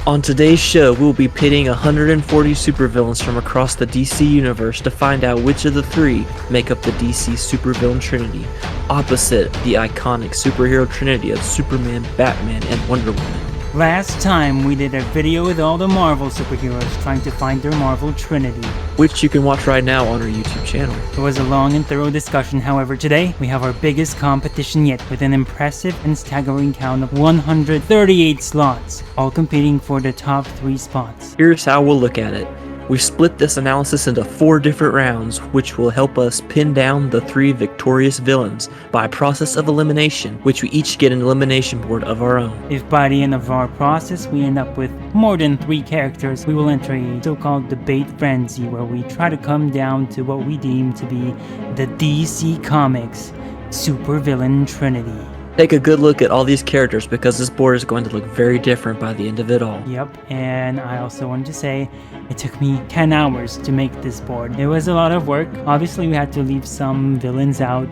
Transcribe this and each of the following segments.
On today's show, we'll be pitting 140 supervillains from across the DC universe to find out which of the three make up the DC supervillain Trinity, opposite the iconic superhero Trinity of Superman, Batman, and Wonder Woman. Last time we did a video with all the Marvel superheroes trying to find their Marvel Trinity, which you can watch right now on our YouTube channel. It was a long and thorough discussion. However, today we have our biggest competition yet with an impressive and staggering count of 138 slots, all competing for the top 3 spots. Here's how we'll look at it. We've split this analysis into 4 different rounds, which will help us pin down the 3 victorious villains by a process of elimination, which we each get an elimination board of our own. If by the end of our process we end up with more than 3 characters, we will enter a so-called debate frenzy where we try to come down to what we deem to be the DC Comics supervillain Trinity. Take a good look at all these characters because this board is going to look very different by the end of it all. Yep, and I also wanted to say it took me 10 hours to make this board. It was a lot of work. Obviously, we had to leave some villains out.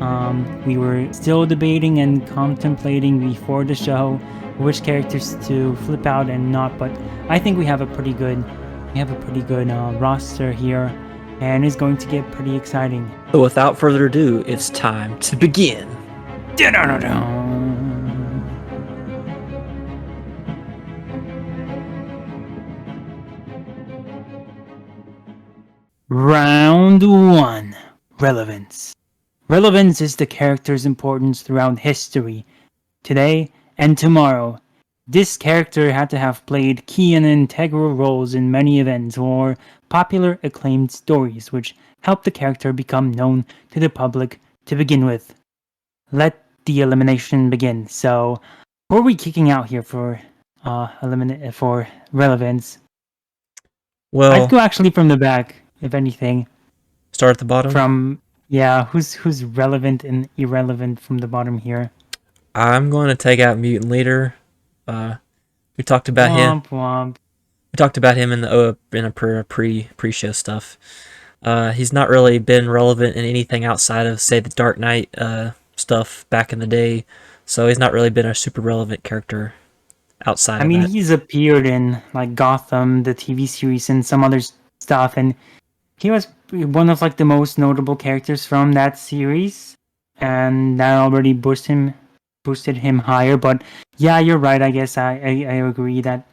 We were still debating and contemplating before the show which characters to flip out and not, but I think we have a pretty good roster here, and it's going to get pretty exciting. So without further ado, it's time to begin. Round 1. Relevance. Relevance is the character's importance throughout history, today and tomorrow. This character had to have played key and integral roles in many events or popular acclaimed stories, which helped the character become known to the public to begin with. Let the elimination begin. So, who are we kicking out here for relevance? Well, I'd go actually from the back, if anything. Start at the bottom? Who's relevant and irrelevant from the bottom here? I'm going to take out Mutant Leader. We talked about him. Womp. We talked about him in a pre-show stuff. He's not really been relevant in anything outside of, say, the Dark Knight stuff back in the day, so he's not really been a super relevant character outside of that. He's appeared in like Gotham, the TV series, and some other stuff, and he was one of like the most notable characters from that series, and that already boosted him higher. But yeah, you're right. I guess I agree that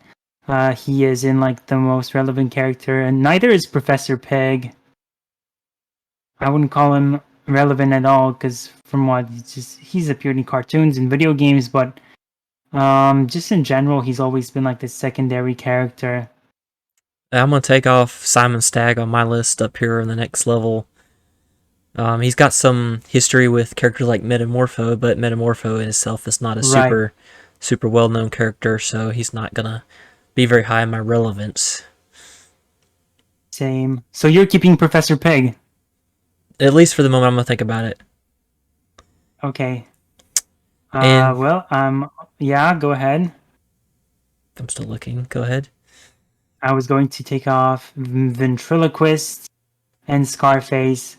he is in like the most relevant character, and neither is Professor Peg. I wouldn't call him relevant at all because from what he's appeared in cartoons and video games, but just in general, he's always been like the secondary character. I'm going to take off Simon Stagg on my list up here in the next level. He's got some history with characters like Metamorpho, but Metamorpho in itself is not a super well-known character, so he's not going to be very high in my relevance. Same. So you're keeping Professor Peg? At least for the moment, I'm going to think about it. Okay. Yeah, go ahead. I'm still looking. Go ahead. I was going to take off Ventriloquist and Scarface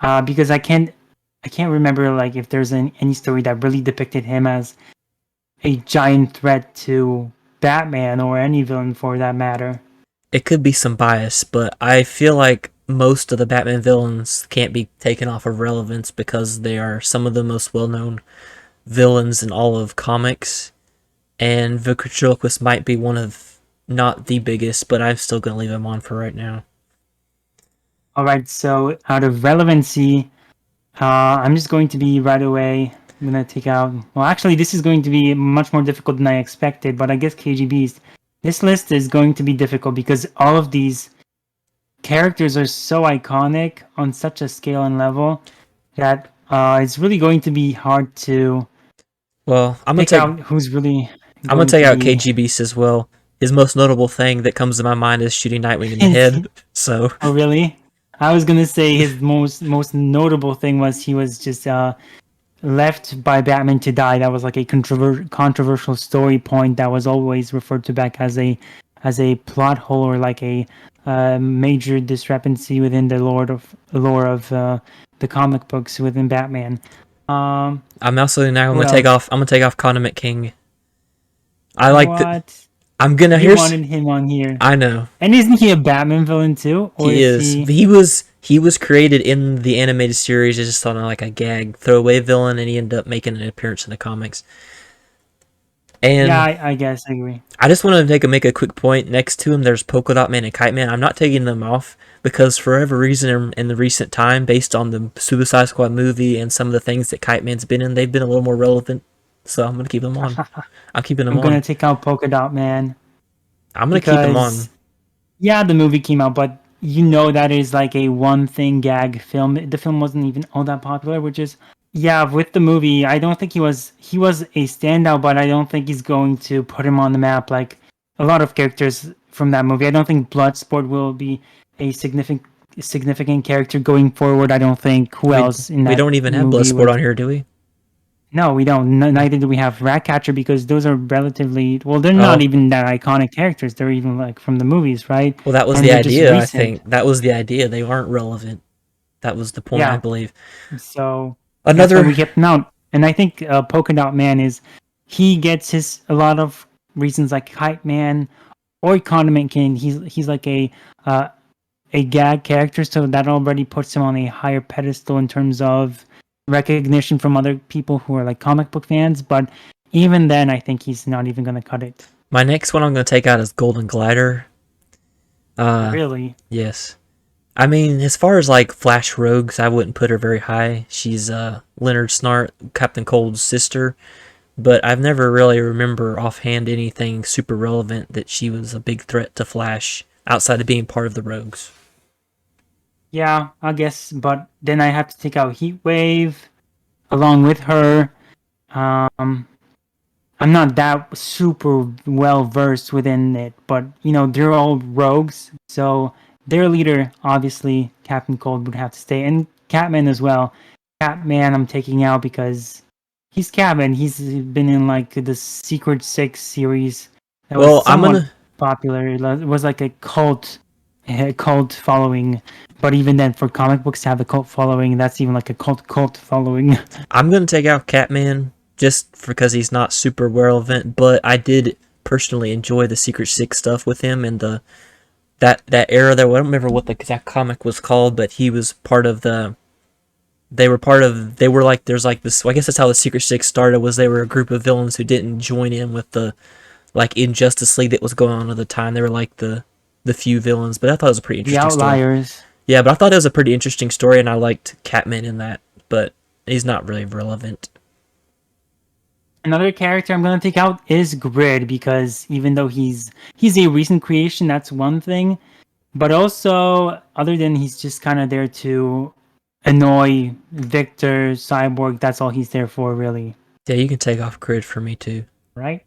because I can't remember like if there's any story that really depicted him as a giant threat to Batman or any villain for that matter. It could be some bias, but I feel like most of the Batman villains can't be taken off of relevance because they are some of the most well-known villains in all of comics, and Ventriloquist might be one of, not the biggest, but I'm still going to leave him on for right now. Alright, so out of relevancy, I'm just going to be right away, I'm going to take out, well actually this is going to be much more difficult than I expected, but I guess KGB's, this list is going to be difficult because all of these characters are so iconic on such a scale and level that it's really going to be hard to I'm gonna take out who's really. I'm gonna take out KGBeast as well. His most notable thing that comes to my mind is shooting Nightwing in the head. So. Oh really? I was gonna say his most notable thing was he was just left by Batman to die. That was like a controversial story point that was always referred to back as a plot hole or like a major discrepancy within the lore of the comic books within Batman. I'm also now gonna take off. I'm gonna take off Condiment King. I like I'm gonna You here's wanted him on here. I know And isn't he a Batman villain too? Or he is is. he? He was created in the animated series as just on like a gag throwaway villain, and he ended up making an appearance in the comics. Yeah, And I guess I agree. I just want to make a quick point. Next to him, there's Polka Dot Man and Kite Man. I'm not taking them off because for whatever reason in the recent time, based on the Suicide Squad movie and some of the things that Kite Man's been in, they've been a little more relevant. So I'm gonna keep them on. I'm keeping them I'm gonna on. take out Polka Dot Man I'm gonna keep them on. because yeah, the movie came out, but that is like a one thing gag film. The film wasn't even all that popular, which is yeah, with the movie, I don't think he was a standout, but I don't think he's going to put him on the map like a lot of characters from that movie. I don't think Bloodsport will be a significant character going forward. I don't think who We else in we that don't even have movie Bloodsport was. on here, do we? No, we don't. Neither do we have Ratcatcher because those are relatively well. They're not Oh, even that iconic characters. They're even like from the movies, right? well, that was And the they're just idea. I recent. think that was the idea. They aren't relevant. That was the point, I Yeah. believe. So that's why Another. we kept him out. And I think Polka Dot Man is he gets his a lot of reasons like Hype Man or Condiment King. He's like uh, a gag character, so that already puts him on a higher pedestal in terms of recognition from other people who are like comic book fans. But even then, I think he's not even gonna cut it. My next one I'm gonna take out is Golden Glider. Uh, Really. yes. I mean, as far as like Flash Rogues, I wouldn't put her very high. She's Leonard Snart, Captain Cold's sister, but I've never really remember offhand anything super relevant that she was a big threat to Flash outside of being part of the Rogues. Yeah, I guess. But then I have to take out Heat Wave along with her. Um, I'm not that super well versed within it, but they're all rogues, so their leader, obviously, Captain Cold would have to stay, and Catman as well. Catman, I'm taking out because he's Catman. He's been in like the Secret Six series that was Well, I'm somewhat gonna popular. It was like a cult following. But even then, for comic books to have a cult following, that's even like a cult following. I'm gonna take out Catman just because he's not super relevant, but I did personally enjoy the Secret Six stuff with him and the that era there. I don't remember what the exact comic was called, but he was part of the. They were part of. They were like there's like this. Well, I guess that's how the Secret Six started. Was they were a group of villains who didn't join in with the like Injustice League that was going on at the time. They were like the few villains, but I thought it was a pretty The interesting story. Outliers. Yeah, but I thought it was a pretty interesting story, and I liked Catman in that, but he's not really relevant. Another character I'm gonna take out is Grid because even though he's a recent creation, that's one thing. But also, other than he's just kind of there to annoy Victor, Cyborg. That's all he's there for, really. Yeah, you can take off Grid for me too. Right?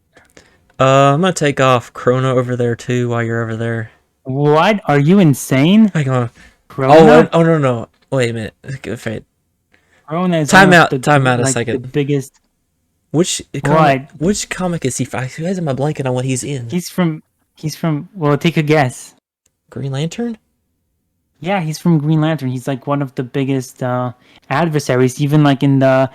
I'm gonna take off Chrono over there too while you're over there. What? Are you insane? Hang on. Corona? Oh no no. Wait a minute. Okay, wait. Corona is one Time of out. Time out a the second. biggest. Which comic? What? Which comic is he? Why am I blanking on what he's in? He's from. He's from. Well, take a guess. Green Lantern? Yeah, he's from Green Lantern. He's like one of the biggest adversaries. Even like in the,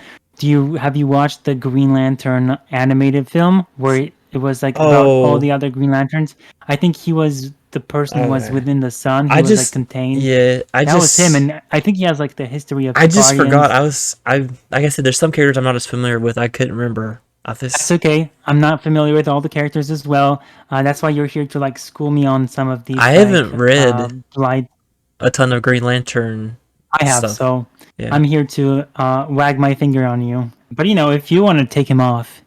have you watched the Green Lantern animated film where it was like about all Oh, the other Green Lanterns? I think he was the person who was okay. within the sun. He I was like just contained. yeah. That was him, and I think he has like the history of I just forgot. Guardians. I like I said, there's some characters I'm not as familiar with. I couldn't remember. That's This okay. I'm not familiar with all the characters as well. That's why you're here to like school me on some of I these like haven't read blind. a ton of Green Lantern I have, stuff. so Yeah. I'm here to wag my finger on you. But if you want to take him off,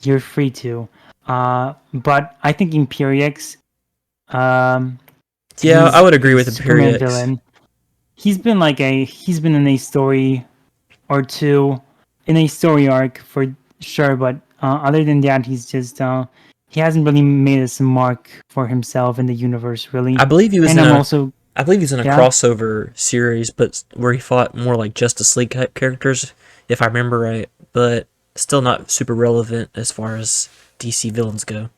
you're free to. But I think Imperiex, um, Yeah, I he's would agree a with Superman Imperiex. villain. He's been in a story or two, in a story arc for sure. But other than that, he's just he hasn't really made a mark for himself in the universe, really. I believe he was And in I'm a also I believe he's in a yeah. crossover series, but where he fought more like Justice League type characters, if I remember right. But still not super relevant as far as DC villains go.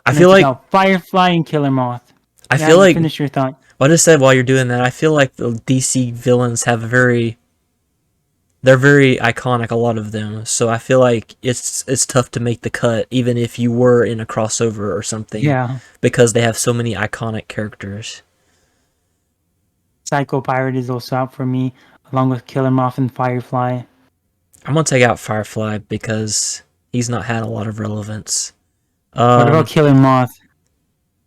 I I'm feel gonna take like out Firefly and Killer Moth. I Yeah, feel you like finish your thought. what I said while you're doing that. I feel like the DC villains have a very they're very iconic, a lot of them. So I feel like it's tough to make the cut, even if you were in a crossover or something, Yeah. because they have so many iconic characters. Psycho Pirate is also out for me, along with Killer Moth and Firefly. I'm gonna take out Firefly because he's not had a lot of relevance. What about Um, Killer Moth?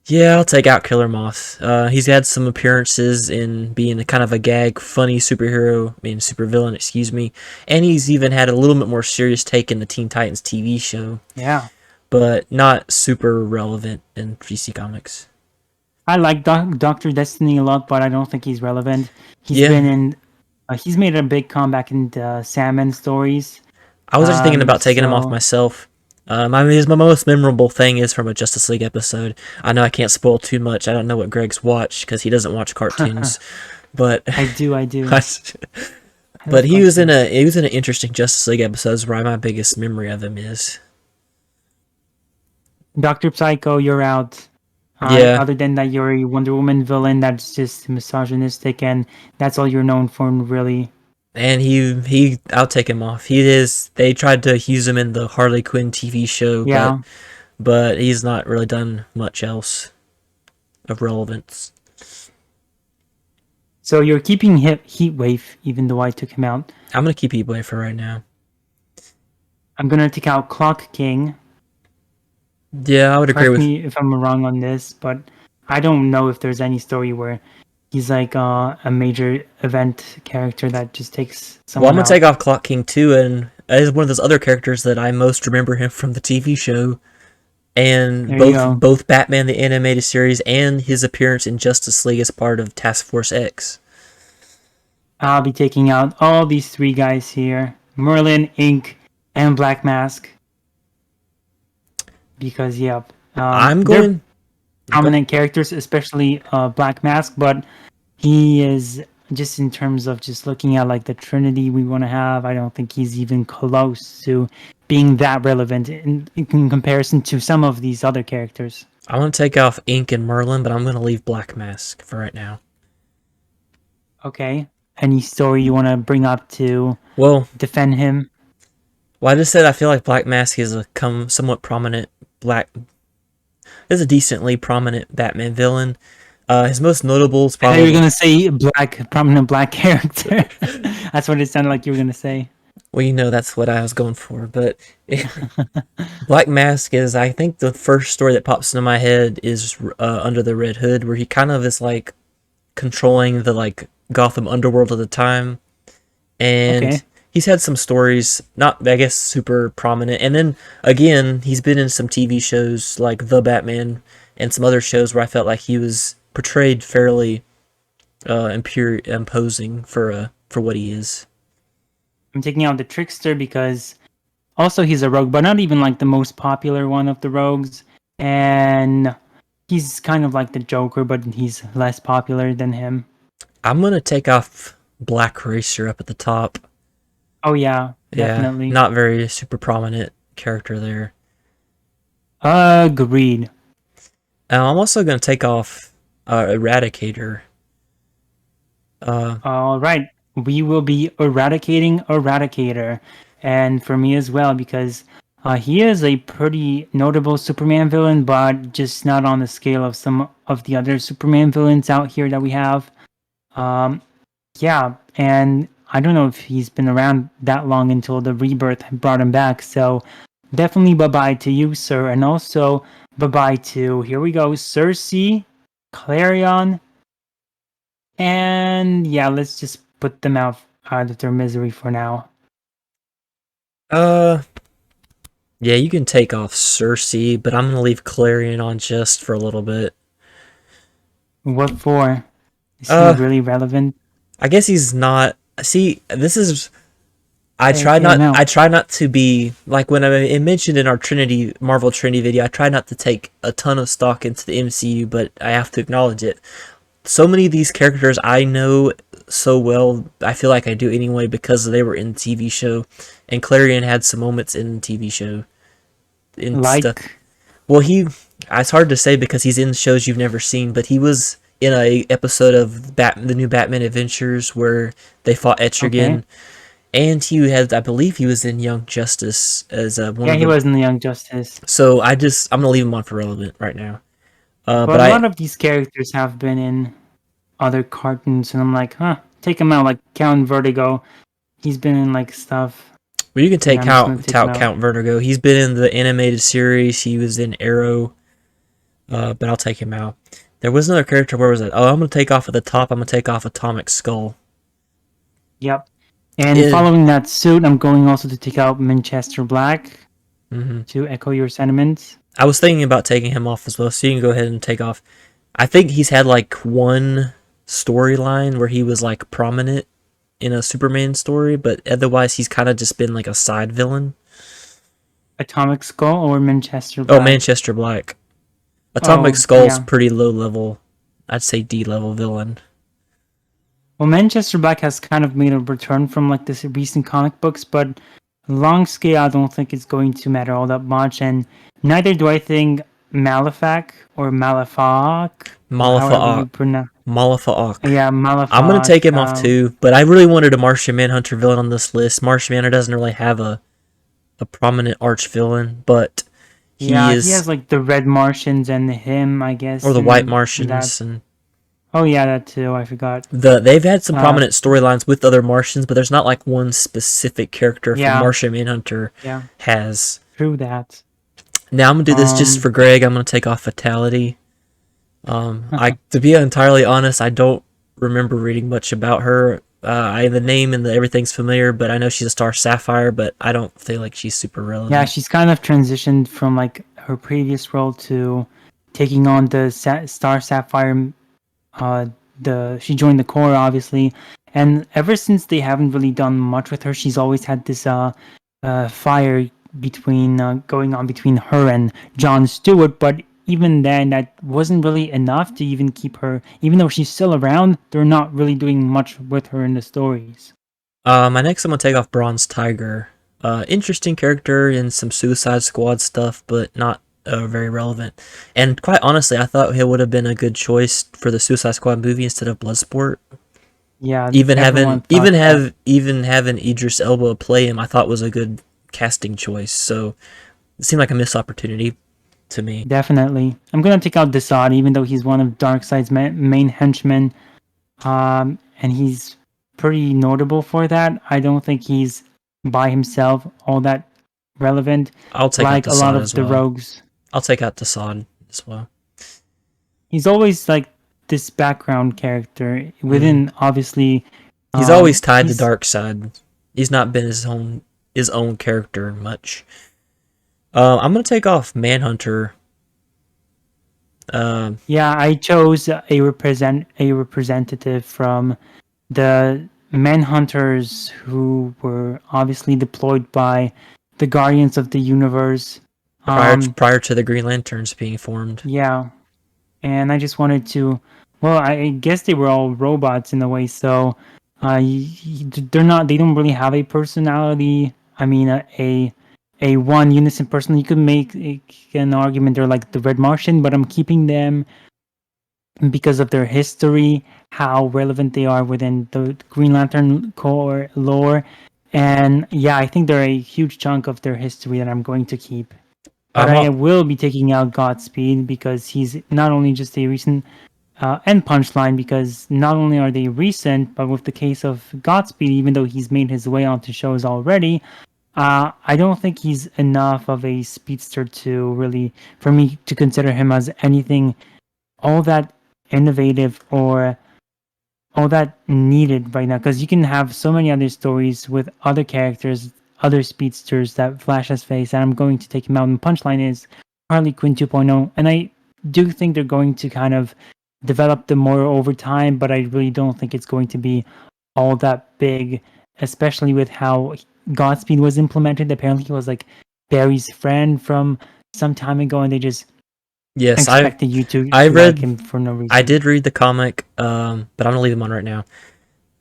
yeah, I'll take out Killer Moth. He's had some appearances in being a kind of a gag, funny superhero, I mean supervillain, excuse me, and he's even had a little bit more serious take in the Teen Titans TV show, Yeah. but not super relevant in DC Comics. I like Doctor Destiny a lot, but I don't think he's relevant. He's Yeah, been in. He's made a big comeback in the Sandman stories. I was actually thinking about taking him off So myself. My most memorable thing is from a Justice League episode. I know I can't spoil too much. I don't know what Greg's watched because he doesn't watch cartoons, but I do. I but love cartoons. he was in an interesting Justice League episodes where my biggest memory of him is. Doctor Psycho, you're out. Yeah, Other than that, you're a Wonder Woman villain that's just misogynistic, and that's all you're known for, really. and he I'll take him off. He is they tried to use him in the Harley Quinn TV show, Yeah. but he's not really done much else of relevance. So you're keeping Heat Wave, even though I took him out. I'm gonna keep Heatwave for right now. I'm gonna take out Clock King. Yeah, I would agree Correct with. me if I'm wrong on this, but I don't know if there's any story where he's like a major event character that just takes Well, I'm someone gonna take out. off Clock King too, and as one of those other characters that I most remember him from the TV show, and There you go. both Batman the animated series and his appearance in Justice League as part of Task Force X. I'll be taking out all these three guys here: Merlin, Ink, and Black Mask. Because yep, I'm they're going. Go, prominent characters, especially Black Mask, but he is just in terms of just looking at like the Trinity we want to have. I don't think he's even close to being that relevant in comparison to some of these other characters. I want to take off Ink and Merlin, but I'm gonna leave Black Mask for right now. Okay, any story you want to bring up to Well, defend him? I just said I feel like Black Mask is a somewhat prominent black is a decently prominent Batman villain. His most notable is I thought you were probably gonna say prominent black character. That's what it sounded like you were gonna say. well, you know that's what I was going for, but Black Mask is I think the first story that pops into my head is Under the Red Hood, where he kind of is like controlling the like Gotham underworld at the time, and Okay. he's had some stories not I guess super prominent, and then again he's been in some TV shows like The Batman and some other shows where I felt like he was portrayed fairly imposing for what he is. I'm taking out the Trickster because also he's a rogue, but not even like the most popular one of the rogues. And he's kind of like the Joker, but he's less popular than him. I'm gonna take off Black Racer up at the top. Oh yeah, Yeah, definitely. not very super prominent character there. Agreed. I'm also gonna take off Eradicator. Uh, All right. We will be eradicating Eradicator. And for me as well, because he is a pretty notable Superman villain, but just not on the scale of some of the other Superman villains out here that we have. Um, yeah, and I don't know if he's been around that long until the rebirth brought him back. So definitely bye bye to you, sir. And also bye bye to, here we go, Cersei, Clarion, and yeah, let's just put them out of their misery for now. uh, yeah, you can take off Cersei, but I'm gonna leave Clarion on just for a little bit. What for? Is he Uh, really relevant? I guess he's not. See, this is Get him out. I try not to be like when I mentioned in our Trinity Marvel Trinity video. I try not to take a ton of stock into the MCU, but I have to acknowledge it. So many of these characters I know so well. I feel like I do anyway because they were in the TV show, and Clarion had some moments in the TV show in stuff. Like, Well, it's hard to say because he's in shows you've never seen, but he was in a episode of the new Batman Adventures where they fought okay. Etrigan, and he had, I believe, he was in Young Justice as one Yeah, of he the. was in the Young Justice. So I'm gonna leave him on for relevant right now. But But a lot of these characters have been in other cartoons, and I'm like, huh, take him out. Like Count Vertigo, he's been in like stuff. well, you can Yeah, take I'm just gonna take him out out. Count Vertigo. He's been in the animated series. He was in Arrow. But I'll take him out. There was another character. Where was it? Oh, I'm gonna take off at the top. I'm gonna take off Atomic Skull. Yep. And It, following that suit, I'm going also to take out Manchester Black hmm to echo your sentiments. I was thinking about taking him off as well, so you can go ahead and take off. I think he's had like one storyline where he was like prominent in a Superman story, but otherwise he's kind of just been like a side villain. Atomic Skull or Manchester Oh, Black? Manchester Black. Atomic Oh, Skull's yeah. pretty low level. I'd say D level villain. Well, Manchester Black has kind of made a return from like this recent comic books, but long scale, I don't think it's going to matter all that much, and neither do I think Malefac or Malefak, or however you Malifaux. pronounce. Malifaux. Yeah, I'm gonna Malefak. take him off too, but I really wanted a Martian Manhunter villain on this list. Martian Manhunter doesn't really have a prominent arch villain, but he Yeah, he is, has like the Red Martians and him, I or guess, the White and that. Martians, and Oh yeah, that too. I forgot. they've had some Uh, prominent storylines with other Martians, but there's not like one specific character from yeah, Martian Manhunter yeah, has. true that. Now I'm gonna do this just Um, for Greg. I'm gonna take off Fatality. I to be entirely honest, I don't remember reading much about her. The name and everything's familiar, but I know she's a Star Sapphire, but I don't feel like she's super yeah, relevant. she's kind of transitioned from like her previous role to taking on the Star Sapphire. Uh, the She joined the Corps obviously, and ever since they haven't really done much with her, she's always had this fire between going on between her and Jon Stewart. But even then, that wasn't really enough to even keep her. Even though she's still around, they're not really doing much with her in the stories. My next, I'm gonna take off Bronze Tiger. Interesting character in some Suicide Squad stuff, but not very relevant. And quite honestly, I thought he would have been a good choice for the Suicide Squad movie instead of Bloodsport. Yeah, everyone thought that. Even having Idris Elba play him, I thought was a good casting choice. So it seemed like a missed opportunity to me. Definitely, I'm gonna take out Desaad, even though he's one of Darkseid's main henchmen. And he's pretty notable for that. I don't think he's by himself all that relevant, I'll take out like a lot Desaad of as the well. rogues. I'll take out Desaad as well. He's always like this background character Mm. within, obviously. He's always tied to He's Darkseid. He's not been his own character much. I'm gonna take off Manhunter. Um, Yeah, I chose a representative from the Manhunters who were obviously deployed by the Guardians of the Universe. Um, prior to the Green Lanterns being formed. yeah, and I just wanted to. Well, I guess they were all robots in a way, so they're not. They don't really have a personality. I mean, a one unison person. You could make an argument they're like the Red Martian, but I'm keeping them because of their history, how relevant they are within the Green Lantern core lore, and yeah, I think they're a huge chunk of their history that I'm going to keep. But I'm I all, will be taking out Godspeed because he's not only just a recent and Punchline, because not only are they recent, but with the case of Godspeed, even though he's made his way onto shows already, I don't think he's enough of a speedster to really, for me to consider him as anything all that innovative or all that needed right now. Because you can have so many other stories with other characters, other speedsters that Flash has faced, and I'm going to take him out. And Punchline is Harley Quinn 2.0, and I do think they're going to kind of develop them more over time, but I really don't think it's going to be all that big, especially with how Godspeed was implemented. Apparently, he was like Barry's friend from some time ago, and they just yes, expected you to I like read him for no I reason. did read the comic, but I'm gonna leave him on right now.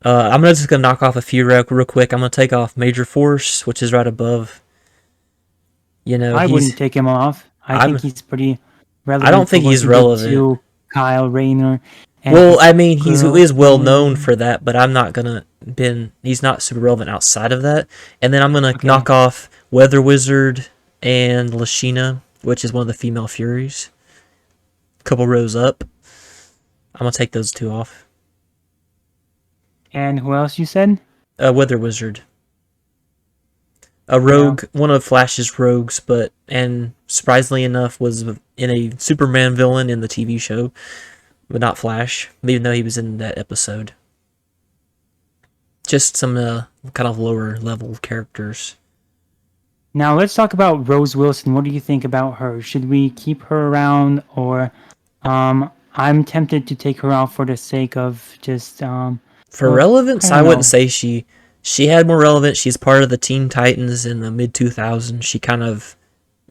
I'm just gonna knock off a few real quick. I'm gonna take off Major Force, which is right above. You know, I wouldn't take him off. I think I'm he's pretty I don't relevant for think what he's he did relevant. to Kyle Rayner. and Well, his I mean, he is well known girlfriend. for that, but I'm not gonna been. He's not super relevant outside of that. And then I'm gonna Okay, knock off Weather Wizard and Lashina, which is one of the female Furies. A couple rows up. I'm gonna take those two off. and who else you said? Weather Wizard, a Yeah, rogue, one of Flash's rogues, but and surprisingly enough was in a Superman villain in the TV show, but not Flash, even though he was in that episode. Just some kind of lower level characters. now let's talk about Rose Wilson. What do you think about her? Should we keep her around, or I'm tempted to take her out for the sake of just For well, I relevance, I don't wouldn't know. say she had more relevance. She's part of the Teen Titans in the mid 2000s. She kind of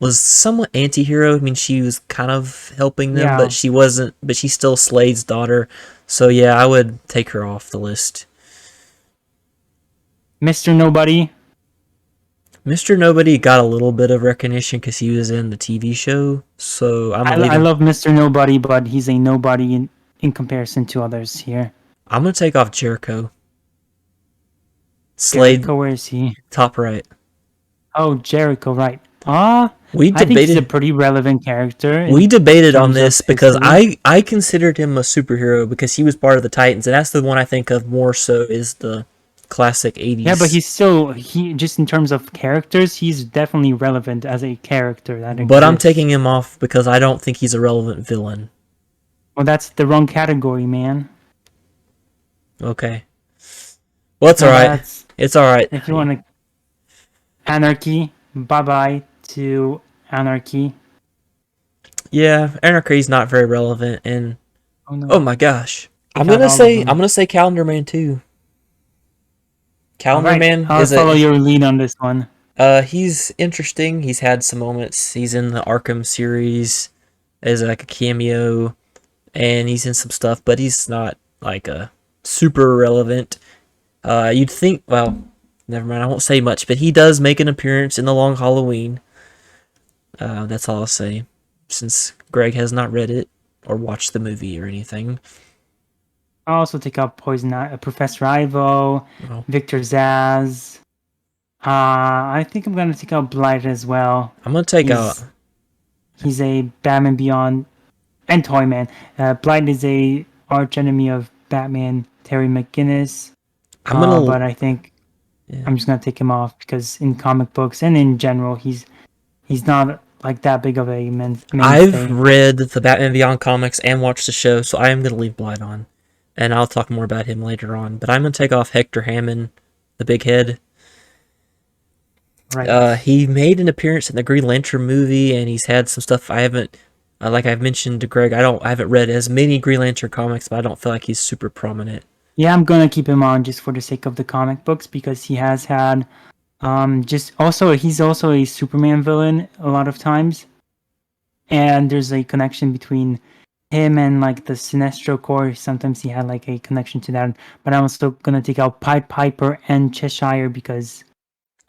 was somewhat anti-hero. I mean, she was kind of helping them, but Yeah, she wasn't. But she's still Slade's daughter. So yeah, I would take her off the list. Mr. Nobody. Mr. Nobody got a little bit of recognition because he was in the TV show. So I'm gonna leave I him. love Mr. Nobody, but he's a nobody in comparison to others here. I'm gonna take off Jericho. Slade, Jericho, where is he? top right. Oh, Jericho, right. Ah, We I think he's a debated pretty relevant character we in debated on terms of this because history. I considered him a superhero because he was part of the Titans, and that's the one I think of more so is the classic Yeah, but 80s. he's still he just in terms of characters, he's definitely relevant as a character that But I'm exists. taking him off because I don't think he's a relevant villain. Well, that's the wrong category, man. Okay. Well, it's Now alright. that's It's alright. if you want to anarchy. Bye bye to anarchy. Yeah, Anarchy's not very relevant, and Oh oh no, my gosh. take out all of I'm them. gonna say Calendar Man too. All Calendar right, Man I'll is follow a your lead on this one. he's interesting. He's had some moments. He's in the Arkham series as like a cameo, and he's in some stuff, but he's not like a super relevant. You'd think, well, never mind. I won't say much, but he does make an appearance in the Long Halloween. That's all I'll say, since Greg has not read it or watched the movie or anything. I'll also take out Professor Ivo, Well, Victor Zaz. I think I'm gonna take out Blight as well. I'm gonna take out. He's he's a Batman Beyond and Toyman. Blight is a arch enemy of Batman, Terry McGinnis. I'm gonna. But I think Yeah. I'm just gonna take him off because in comic books and in general, he's not like that big of a I've mainstay. read the Batman Beyond comics and watched the show, so I am gonna leave Blight on, and I'll talk more about him later on. But I'm gonna take off Hector Hammond, the big head. Right. He made an appearance in the Green Lantern movie, and he's had some stuff I haven't. Like I've mentioned to Greg, I haven't read as many Green Lantern comics, but I don't feel like he's super prominent. Yeah, I'm gonna keep him on just for the sake of the comic books because he has had just also he's also a Superman villain a lot of times. And there's a connection between him and like the Sinestro Corps. Sometimes he had like a connection to that. But I'm still gonna take out Pied Piper and Cheshire because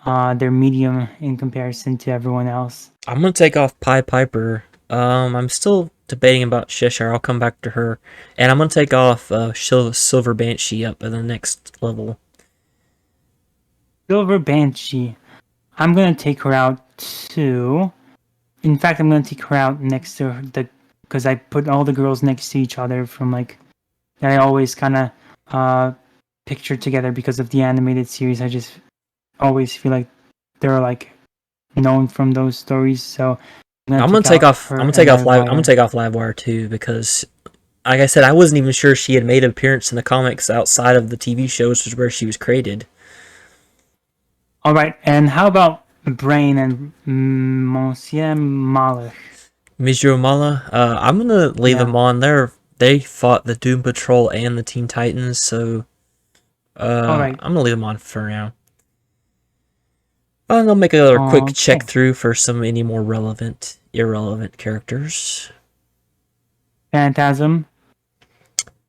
they're medium in comparison to everyone else. I'm gonna take off Pied Piper. I'm still debating about Cheshire. I'll come back to her, and I'm gonna take off Silver Banshee up at the next level. Silver Banshee. I'm gonna take her out too. In fact, I'm gonna take her out next to the because I put all the girls next to each other from like that I always kind of picture together because of the animated series. I just always feel like they're like known from those stories. So I'm gonna take out I'm her gonna take and off Live. I'm gonna Livewire. take off Livewire too because, like I said, I wasn't even sure she had made an appearance in the comics outside of the TV shows, which is where she was created. All right, and how about Brain and Monsieur Malek? Mizuo Mala. I'm gonna leave Yeah. them on. They fought the Doom Patrol and the Teen Titans, so All right. I'm gonna leave them on for now. And I'll make a quick check Okay. through for some any more relevant, irrelevant characters. Phantasm.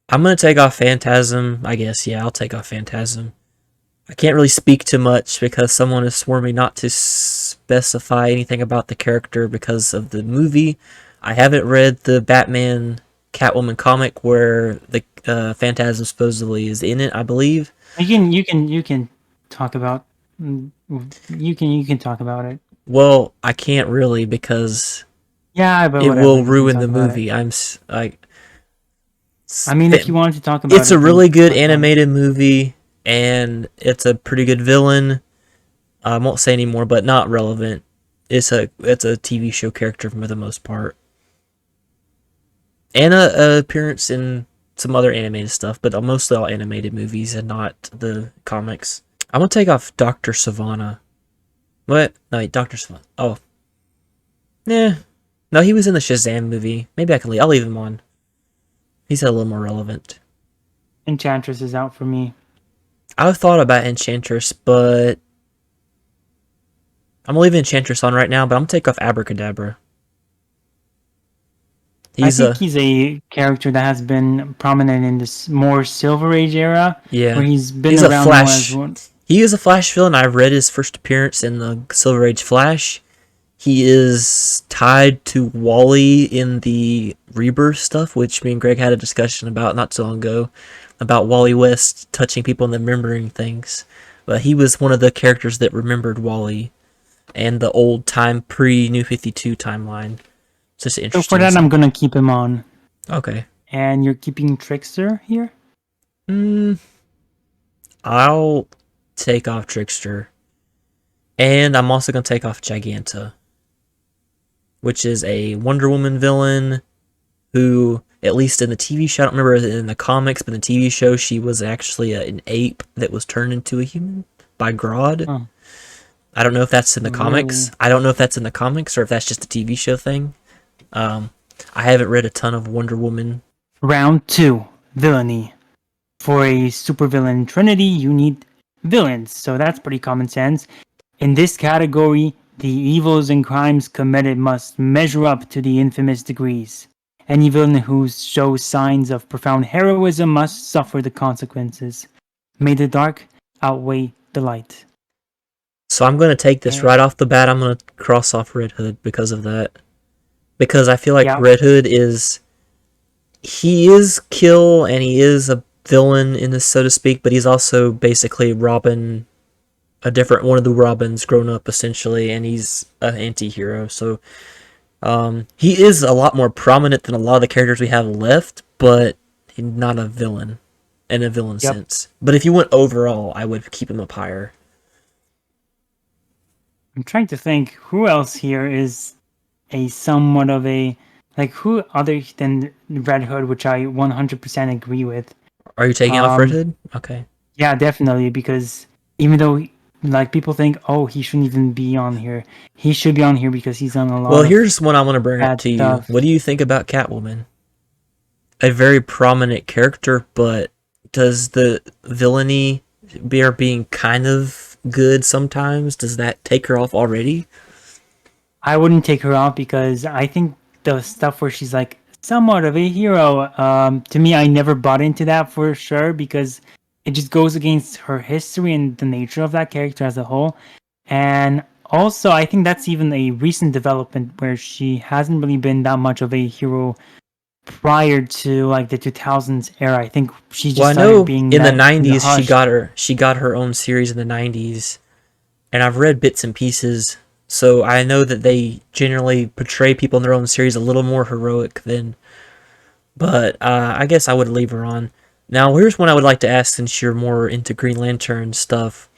I'm gonna take off Phantasm. I guess, yeah, I'll take off Phantasm. I can't really speak too much because someone has sworn me not to specify anything about the character because of the movie. I haven't read the Batman Catwoman comic where the Phantasm supposedly is in it, I believe. You can talk about you can talk about it. Well, I can't really because Yeah, but it whatever, will you can ruin the talk about it. movie. I mean, if you wanted to talk about It's a it, then really good talk about it. animated movie, and it's a pretty good villain. I won't say anymore, but not relevant. It's a TV show character for the most part, and a appearance in some other animated stuff, but mostly all animated movies and not the comics. I'm gonna take off Doctor Savannah. What? No, wait, Doctor Savannah. Oh, yeah. No, he was in the Shazam movie. Maybe I can leave. I'll leave him on. He's a little more relevant. Enchantress is out for me. I've thought about Enchantress, but I'm leaving Enchantress on right now. But I'm gonna take off Abracadabra. I He's think a he's a character that has been prominent in this more Silver Age era, where yeah. he's been He's a around more as Flash. one. He is a Flash villain. I've read his first appearance in the Silver Age Flash. He is tied to Wally in the Rebirth stuff, which me and Greg had a discussion about not so long ago, about Wally West touching people and remembering things. But he was one of the characters that remembered Wally and the old time pre-New 52 timeline. It's just So for interesting. that, I'm gonna keep him on. Okay. And you're keeping Trickster here? Mm, I'll take off Trickster. And I'm also going to take off Giganta, which is a Wonder Woman villain who, at least in the TV show, I don't remember in the comics, but in the TV show, she was actually an ape that was turned into a human by Grodd. Oh, I don't know if that's in the really? comics. I don't know if that's in the comics or if that's just a TV show thing. Um, I haven't read a ton of Wonder Woman. Round 2, Villainy. For a supervillain Trinity, you need villains, so that's pretty common sense. In this category, the evils and crimes committed must measure up to the infamous degrees. Any villain who shows signs of profound heroism must suffer the consequences. May the dark outweigh the light. So I'm going to take this Eh, right off the bat. I'm going to cross off Red Hood because of that. Because I feel like yeah, Red Hood he is kill and he is a villain in this, so to speak, but he's also basically Robin, a different one of the Robins grown up essentially, and he's an anti-hero. So he is a lot more prominent than a lot of the characters we have left, but he's not a villain in a villain yep. sense. But if you went overall, I would keep him up higher. I'm trying to think who else here is a somewhat of a like who other than Red Hood, which I 100% agree with. Are you taking off Red Um, Hood? Okay. yeah, definitely, because even though like people think, oh, he shouldn't even be on here, he should be on here because he's done a Well, lot of here's one I want to bring up bad to you. stuff. What do you think about Catwoman? A very prominent character, but does the villainy being kind of good sometimes, does that take her off already? I wouldn't take her off because I think the stuff where she's like somewhat of a hero, to me, I never bought into that for sure because it just goes against her history and the nature of that character as a whole. And also, I think that's even a recent development where she hasn't really been that much of a hero prior to like the 2000s era. I think she Well, just I started know being in the that in the 90s hush. she got her own series in the 90s, and I've read bits and pieces, so I know that they generally portray people in their own series a little more heroic than, but I guess I would leave her on. Now, here's one I would like to ask since you're more into Green Lantern stuff.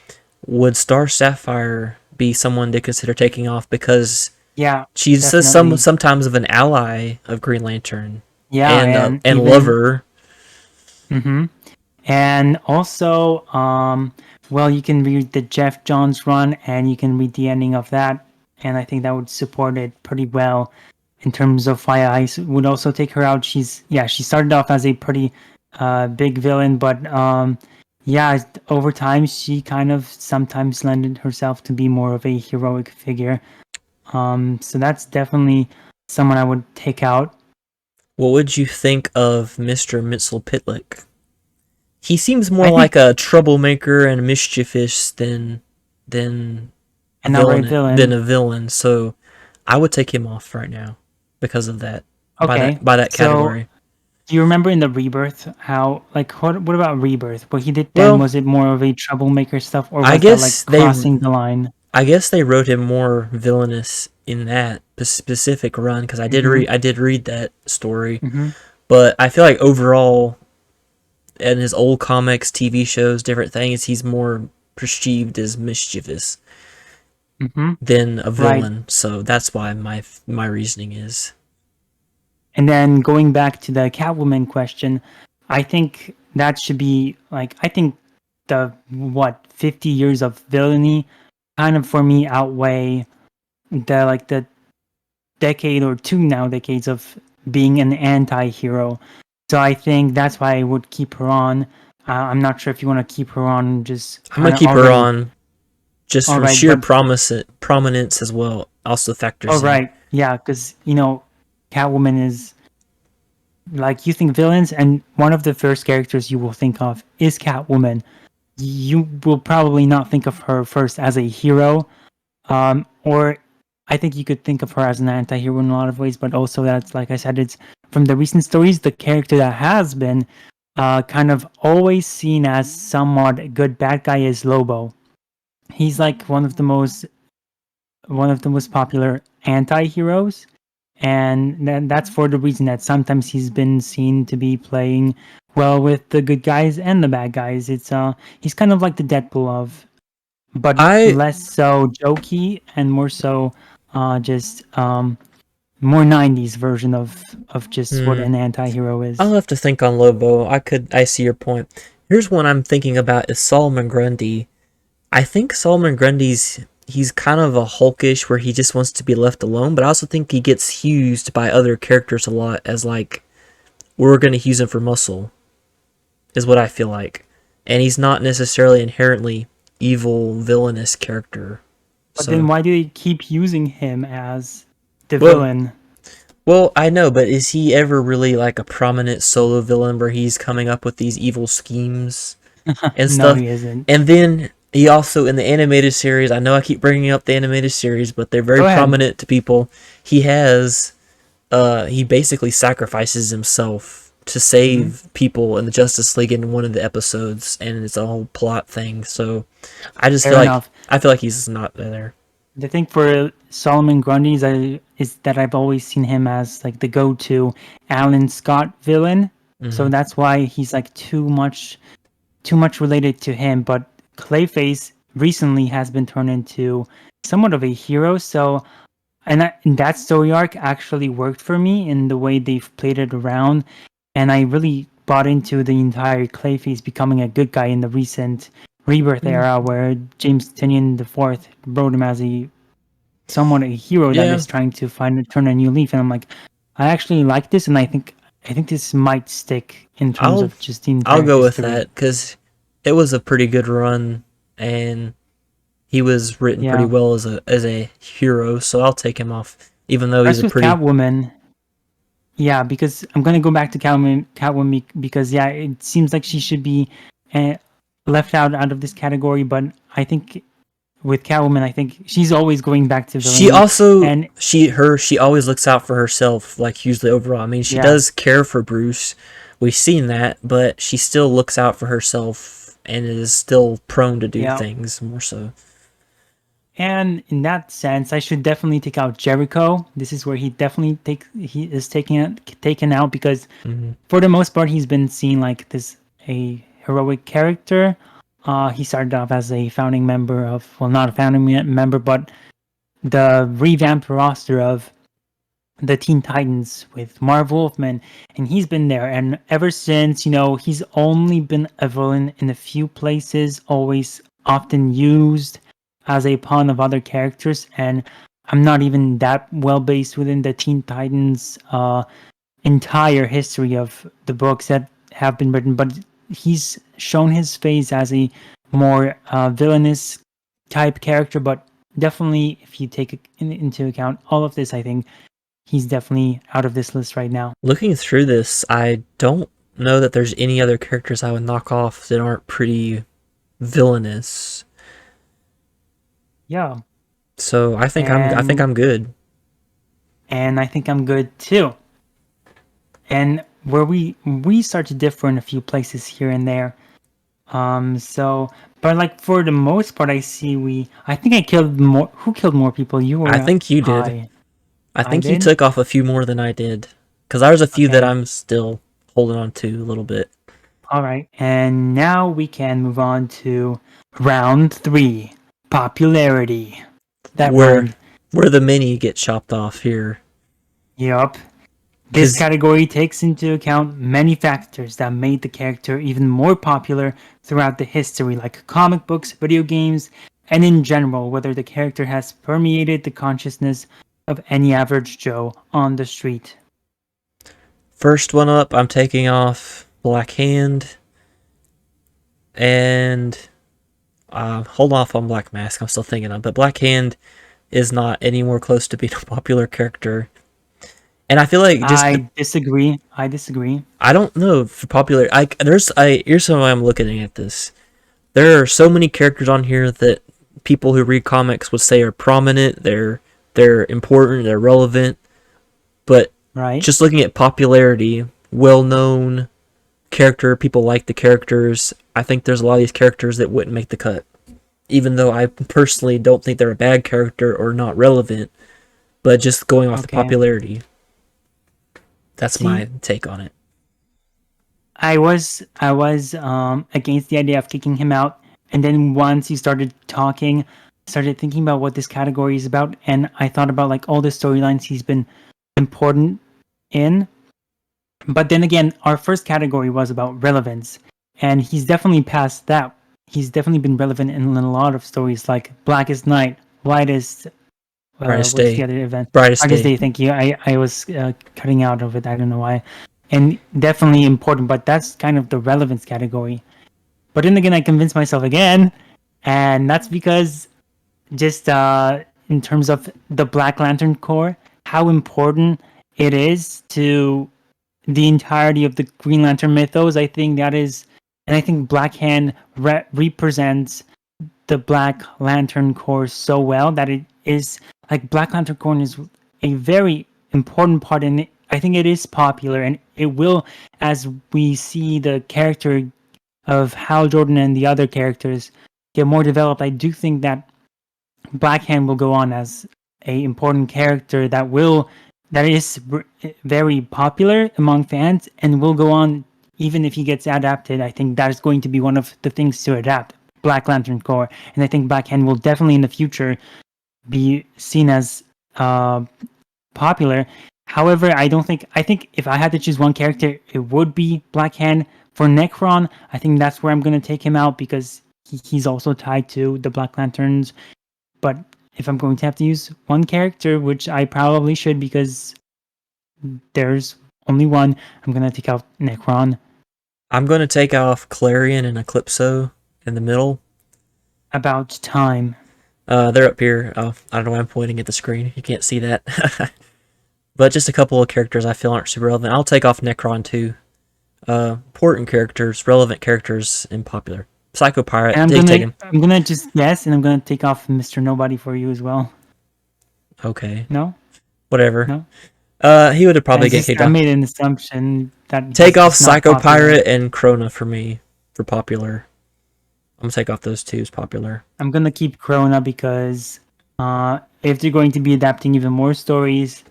Would Star Sapphire be someone to consider taking off because Yeah, she's definitely. sometimes of an ally of Green Lantern Yeah, and and even lover? hmm and also, well, you can read the Jeff Johns run, and you can read the ending of that, and I think that would support it pretty well in terms of why would also take her out. She started off as a pretty big villain, but yeah, over time she kind of sometimes lended herself to be more of a heroic figure. So that's definitely someone I would take out. What would you think of Mr. Mitzel Pitlick? He seems more I think like a troublemaker and mischievous than an outright villain. a villain. So I would take him off right now because of that Okay, by that so category. Do you remember in the Rebirth how like what about Rebirth? What he did then, Well, was it more of a troublemaker stuff, or I was that like guess they crossing the line? I guess they wrote him more villainous in that specific run because Mm-hmm. I did read that story, Mm-hmm. but I feel like overall in his old comics, TV shows, different things, he's more perceived as mischievous Mm-hmm. than a Right. villain. So that's why my reasoning is. And then going back to the Catwoman question, I think that should be like, I think the what 50 years of villainy kind of for me outweigh the decade or two now decades of being an anti-hero. So I think that's why I would keep her on. I'm not sure if you want to keep her on just I'm gonna kind of keep her already. on just All from right, sheer but prominence as well. Also all factors in. right, yeah, because Catwoman is like, you think villains, and one of the first characters you will think of is Catwoman. You will probably not think of her first as a hero, or I think you could think of her as an anti-hero in a lot of ways, but also that's, like I said, it's from the recent stories, the character that has been kind of always seen as somewhat a good bad guy is Lobo. He's like one of the most popular anti-heroes, and that's for the reason that sometimes he's been seen to be playing well with the good guys and the bad guys. It's he's kind of like the Deadpool of, but I less so jokey and more so just more 90s version of just what hmm, an anti-hero I'll is. have to think on Lobo. I see your point. Here's one I'm thinking about is Solomon Grundy. I think Solomon Grundy's he's kind of a hulkish where he just wants to be left alone, but I also think he gets used by other characters a lot as like we're gonna use him for muscle, is what I feel like. And he's not necessarily inherently evil, villainous character. But then So why do they keep using him as the well villain? well, I know, but is he ever really like a prominent solo villain where he's coming up with these evil schemes and No, stuff? he isn't. And then he also in the animated series, I know I keep bringing up the animated series, but they're very Go ahead. prominent to people. He has he basically sacrifices himself to Hmm. save people in the Justice League in one of the episodes, and it's a whole plot thing. So Fair enough. I feel like he's not there. The thing for Solomon Grundy is that I've always seen him as like the go-to Alan Scott villain. So Hmm. that's why he's like too much related to him. But Clayface recently has been turned into somewhat of a hero. So and that story arc actually worked for me in the way they've played it around, and I really bought into the entire Clayface becoming a good guy in the recent Rebirth era, where James Tinian the Fourth wrote him as a somewhat a hero that Yeah, is trying to turn a new leaf. And I'm like, I actually like this, and I think this might stick in terms I'll of just the I'll entire go with history. that because it was a pretty good run, and he was written pretty Yeah. well as a hero. So I'll take him off, even though he's Rest a with pretty. Catwoman, yeah, because I'm gonna go back to Catwoman because yeah, it seems like she should be uh, left out of this category. But I think with Catwoman, I think she's always going back to She villainy, also and she always looks out for herself, like hugely overall. I mean, she yeah, does care for Bruce. We've seen that, but she still looks out for herself and is still prone to do yeah. things more so. And in that sense, I should definitely take out Jericho. This is where he is taken out because Hmm. for the most part he's been seen like this a heroic character. He started off as a founding member of, well, not a founding member, but the revamped roster of the Teen Titans with Marv Wolfman, and he's been there. And ever since, he's only been a villain in a few places, always often used as a pawn of other characters. And I'm not even that well based within the Teen Titans entire history of the books that have been written, but he's shown his face as a more villainous type character. But definitely, if you take into account all of this, I think he's definitely out of this list right now. Looking through this, I don't know that there's any other characters I would knock off that aren't pretty villainous. Yeah, So I think and I'm good. I think I'm good too. And where we start to differ in a few places here and there. So, but like for the most part, I think I killed more. Who killed more people? You I or think you did. I? I I think you did. took off a few more than I did. Because there's a few that Okay. I'm still holding on to a little bit. All right. And now we can move on to round three, popularity. That Where round. where the mini get chopped off here. Yup. This Because category takes into account many factors that made the character even more popular throughout the history, like comic books, video games, and in general, whether the character has permeated the consciousness of any average Joe on the street. first one up, I'm taking off Black Hand. And hold off on Black Mask, I'm still thinking of. But Black Hand is not any more close to being a popular character. And I feel like just I disagree. I disagree. I don't know for popular. Here's how I'm looking at this. There are so many characters on here that people who read comics would say are prominent. They're important. They're relevant. But Right? just looking at popularity, well known character, people like the characters. I think there's a lot of these characters that wouldn't make the cut, even though I personally don't think they're a bad character or not relevant. But just going off the Okay. popularity, that's See, my take on it. I was against the idea of kicking him out, and then once he started talking, I started thinking about what this category is about, and I thought about like all the storylines he's been important in. But then again, our first category was about relevance, and he's definitely past that. He's definitely been relevant in a lot of stories like Blackest Night, Whitest. Brightest What's the day, other event? brightest Brightest day. Day. Thank you. I was cutting out of it. I don't know why. And definitely important, but that's kind of the relevance category. But then again, I convinced myself again, and that's because just in terms of the Black Lantern Corps, how important it is to the entirety of the Green Lantern mythos. I think that is, and I think Black Hand represents the Black Lantern Corps so well that it is like Black Lantern Corps is a very important part in it. I think it is popular and it will, as we see the character of Hal Jordan and the other characters get more developed. I do think that Black Hand will go on as a important character that is very popular among fans and will go on even if he gets adapted. I think that is going to be one of the things to adapt Black Lantern Corps, and I think Black Hand will definitely in the future be seen as popular. However, I don't think I think if I had to choose one character, it would be Black Hand. For Necron, I think that's where I'm going to take him out because he's also tied to the Black Lanterns. But if I'm going to have to use one character, which I probably should because there's only one, I'm going to take out Necron. I'm going to take off Clarion and Eclipso in the middle. About time. They're up here. Oh, I don't know why I'm pointing at the screen. You can't see that. But just a couple of characters I feel aren't super relevant. I'll take off Necron too. Important characters, relevant characters, and popular. Psycho Pirate, And they take him. I'm gonna just guess, and I'm gonna take off Mr. Nobody for you as well. Okay, No, whatever. no. He would have probably It's get just kicked I off. made an assumption that Take he's off just not Psycho popular. Pirate and Krona for me for popular. I'm gonna take off those two as popular. I'm gonna keep Krona because if they're going to be adapting even more stories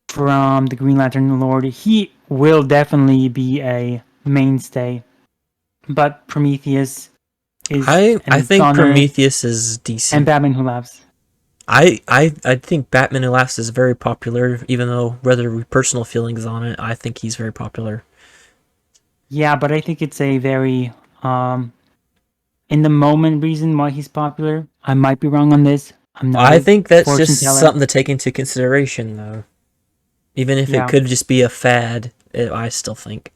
from the Green Lantern Lord, he will definitely be a mainstay. But Prometheus is I and think Connor Prometheus is and decent. Batman Who Laughs. I think Batman Who Laughs is very popular, even though whether personal feelings on it, I think he's very popular. Yeah, but I think it's a very in the moment reason why he's popular. I might be wrong on this. I'm not I a think that's fortune just teller. something to take into consideration, though. Even if it Yeah. could just be a fad, I still think.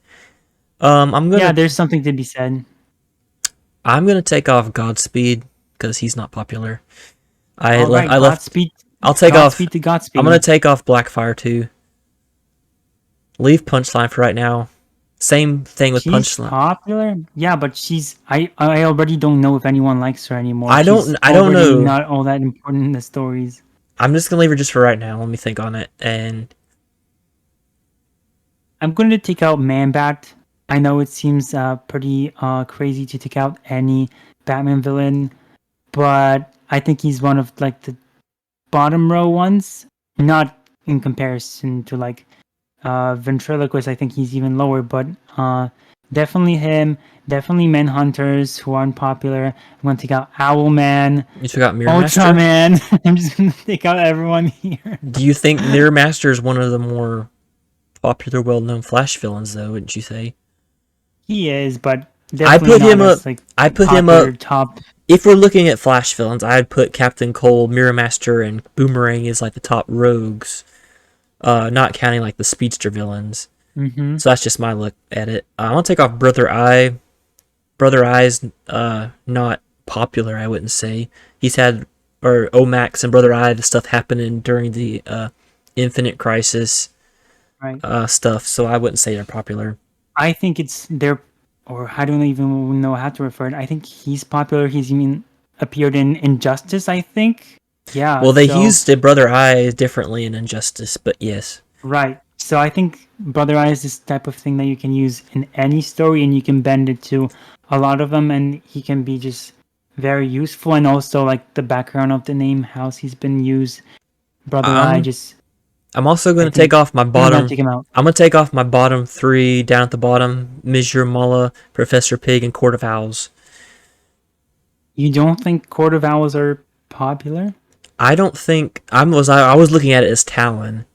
Yeah, there's something to be said. I'm gonna take off Godspeed because he's not popular. All right, I left. Godspeed. I'll take off. Godspeed to I'm gonna Godspeed. take off Blackfire too. Leave Punchline for right now. Same thing with She's Punchline. popular. Yeah, but I already don't know if anyone likes her anymore. I She's don't already know. not all that important in the stories. I'm just gonna leave her just for right now. Let me think on it. And I'm going to take out Man-Bat. I know it seems pretty crazy to take out any Batman villain, but I think he's one of like the bottom row ones. Not in comparison to like Ventriloquist. I think he's even lower, but definitely him. Definitely Manhunters who aren't popular. I'm going to take out Owlman, You took out Mirror Master. Ultraman. I'm just going to take out everyone here. Do you think Mirror Master is one of the more popular, well-known Flash villains, though? Wouldn't you say? He is, but I definitely put not him up. as like I put him popular up. top. If we're looking at Flash villains, I'd put Captain Cold, Mirror Master, and Boomerang as like the top rogues. Not counting like the speedster villains. Mm-hmm. So that's just my look at it. I want to take off Brother Eye. Brother Eye's not popular, I wouldn't say. He's had or Omax and Brother Eye, the stuff happening during the Infinite Crisis Right. stuff, so I wouldn't say they're popular. I think it's there, or I don't even know how to refer it. I think he's popular. He's even appeared in Injustice, I think. Yeah, Well, they so used it Brother Eye differently in Injustice, but yes. right. So I think Brother Eye is this type of thing that you can use in any story, and you can bend it to a lot of them, and he can be just very useful. And also, like the background of the name, how he's been used. Brother Eye, I'm just I'm also I going to take think off my I'm gonna bottom. take him out. I'm going to take off my bottom three down at the bottom: Monsieur Mala, Professor Pig, and Court of Owls. You don't think Court of Owls are popular? I don't think I was looking at it as Talon.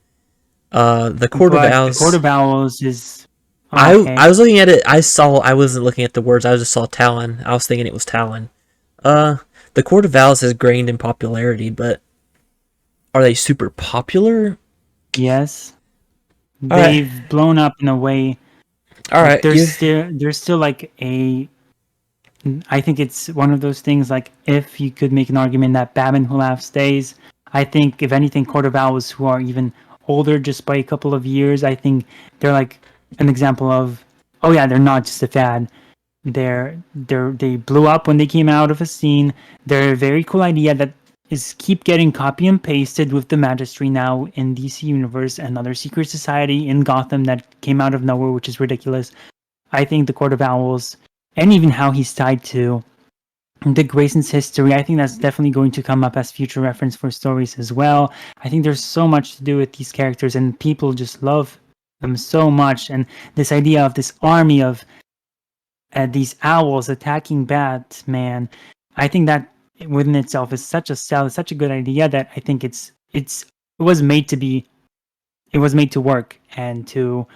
The Court of But the Owls. Court of Owls is I okay. was looking at it. I wasn't looking at the words. I just saw Talon. I was thinking it was Talon. Uh, the Court of Owls has gained in popularity, but are they super popular? Yes, All right, they've blown up in a way. all Like right. there's still like a. I think it's one of those things. Like if you could make an argument that Batman Who Laughs stays, I think if anything, Court of Owls who are even older just by a couple of years, I think they're like an example of. Oh yeah, they're not just a fad. They blew up when they came out of a scene. They're a very cool idea that is keep getting copy and pasted with the Magistry now in DC Universe and other secret society in Gotham that came out of nowhere, which is ridiculous. I think the Court of Owls and even how he's tied to Dick Grayson's history, I think that's definitely going to come up as future reference for stories as well. I think there's so much to do with these characters and people just love them so much. And this idea of this army of these owls attacking Batman, I think that within itself is such a sell, such a good idea that I think it was made to be, it was made to work and to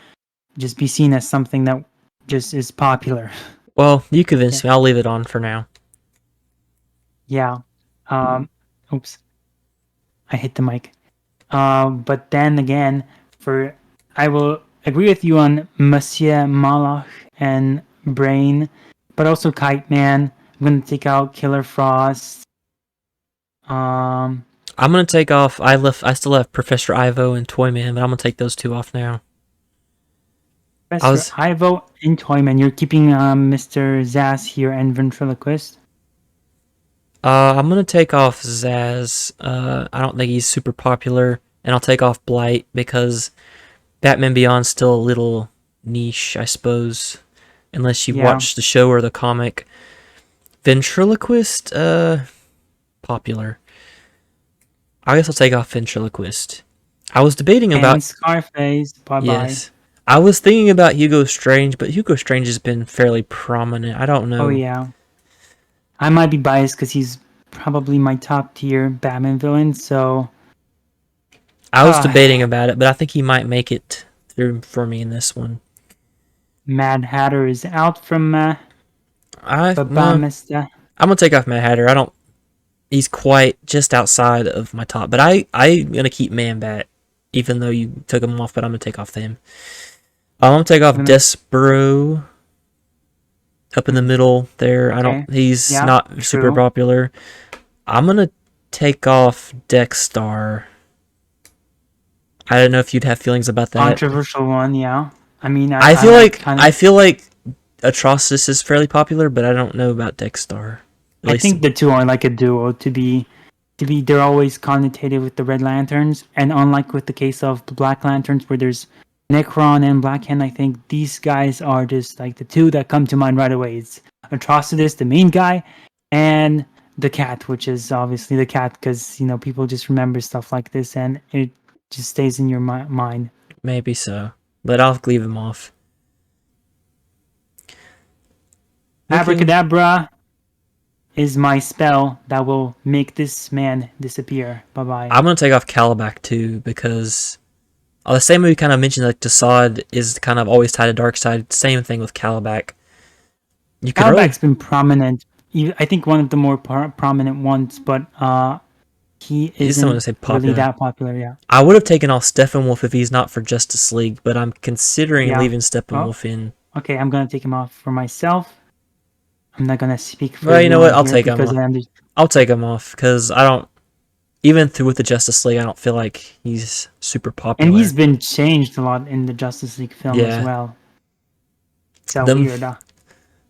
just be seen as something that just is popular. Well, you Yeah. convinced me. I'll leave it on for now. Yeah. Um, oops, I hit the mic. But then again, for I will agree with you on Monsieur Malach and Brain, but also Kite Man. I'm gonna take out Killer Frost. Um, I'm gonna take off. I still have Professor Ivo and Toyman, but I'm gonna take those two off now. I Professor was. Ivo and Toyman. You're keeping Mr. Zaz here and Ventriloquist. I'm gonna take off Zaz. I don't think he's super popular, and I'll take off Blight because Batman Beyond's still a little niche, I suppose, unless you've Yeah, watched the show or the comic. Ventriloquist, popular. I guess I'll take off Ventriloquist. I was debating and about Scarface. Bye bye. yes. I was thinking about Hugo Strange, but Hugo Strange has been fairly prominent. I don't Oh know. yeah, I might be biased because he's probably my top tier Batman villain. So, I was uh, debating about it, but I think he might make it through for me in this one. Mad Hatter is out from I Baba no, Mister. I'm gonna take off Mad Hatter. I don't. He's quite just outside of my top, but I'm gonna keep Man Bat, even though you took him off. But I'm gonna take off him. I'm gonna take off I'm gonna Despero up in the middle there. I don't. okay. He's Yeah, not super true. popular. I'm gonna take off Dexstar. I don't know if you'd have feelings about that. Controversial one, yeah. I mean, I I feel like like kind I of. feel like Atrocitus is fairly popular, but I don't know about Dexstar. At I least think the two are like a duo to be. They're always connotated with the Red Lanterns, and unlike with the case of the Black Lanterns, where there's Necron and Black Hand, I think these guys are just like the two that come to mind right away. It's Atrocitus, the main guy, and the cat, which is obviously the cat because, people just remember stuff like this and it just stays in your mind. Maybe so, but I'll leave him off. Looking, Abracadabra is my spell that will make this man disappear. Bye-bye. I'm gonna take off Calabac too because the same way we kind of mentioned, like Desaad is kind of always tied to dark side. Same thing with Calabac. You could really, Calabac's been prominent. I think one of the more prominent ones, but he he's the one to isn't say really popular. that popular. Yeah. I would have taken off Steppenwolf if he's not for Justice League, but I'm considering Yeah. leaving Oh, Steppenwolf in. okay. I'm gonna take him off for myself. I'm not gonna speak for Well, you know what? everyone here because I understand. I'll take him off because I don't. Even through with the Justice League, I don't feel like he's super And popular. he's been changed a lot in the Justice League film as Yeah. well. So Them, weird.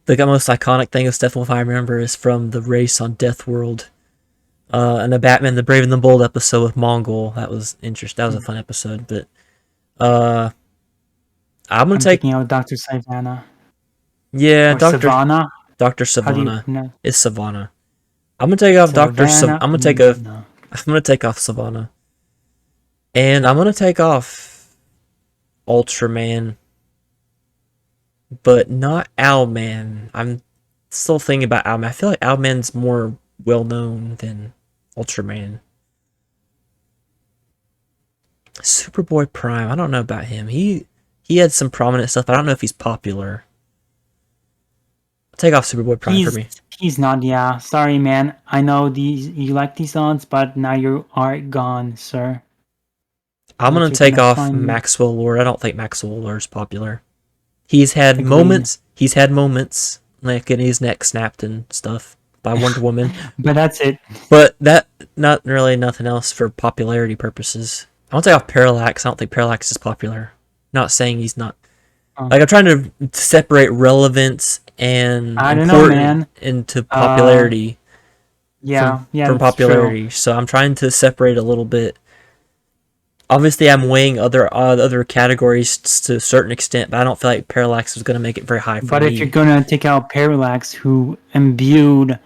the most iconic thing of Steppenwolf I remember is from the race on Death World. And the Batman, the Brave and the Bold episode with Mongol. That was interesting. That was a fun episode. But I'm gonna I'm take taking out Dr. Savannah. yeah, Or Savannah. Doctor How do you Savannah. pronounce It's Savannah. I'm gonna take off Savannah? I'm No. gonna take off Savannah, and I'm gonna take off Ultraman, but not Owlman. I'm still thinking about Owlman. I feel like Owlman's more well known than Ultraman. Superboy Prime. I don't know about him. He had some prominent stuff. But I don't know if he's popular. Take off Superboy Prime for me. He's not, yeah. Sorry, man. I know you like these songs, but now you are gone, sir. I'm gonna taking take a off fine- Maxwell Lord. I don't think Maxwell Lord's popular. He's had Agreed. moments. He's had moments like getting his neck snapped and stuff by Wonder Woman, But that's it. but that not really nothing else for popularity purposes. I want to take off Parallax. I don't think Parallax is popular. Not saying he's not. Like I'm trying to separate relevance and I don't know, important man. into popularity Yeah, from that's popularity. true. So I'm trying to separate a little bit. Obviously, I'm weighing other categories to a certain extent, but I don't feel like Parallax is going to make it very high for But me. if you're gonna take out Parallax, who imbued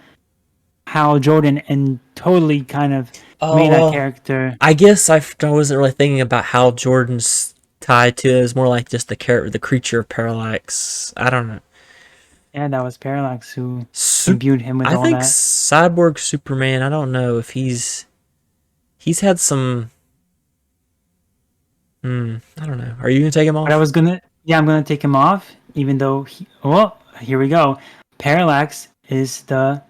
Hal Jordan and totally kind of made that character. I guess I wasn't really thinking about how Jordan's tied to it. It was more like just the creature of Parallax. I don't know. Yeah, that was Parallax who imbued him with I all think that. Cyborg Superman. I don't know if he's had some. I don't know. Are you gonna take him off? But I'm gonna take him off, even though here we go. Parallax is the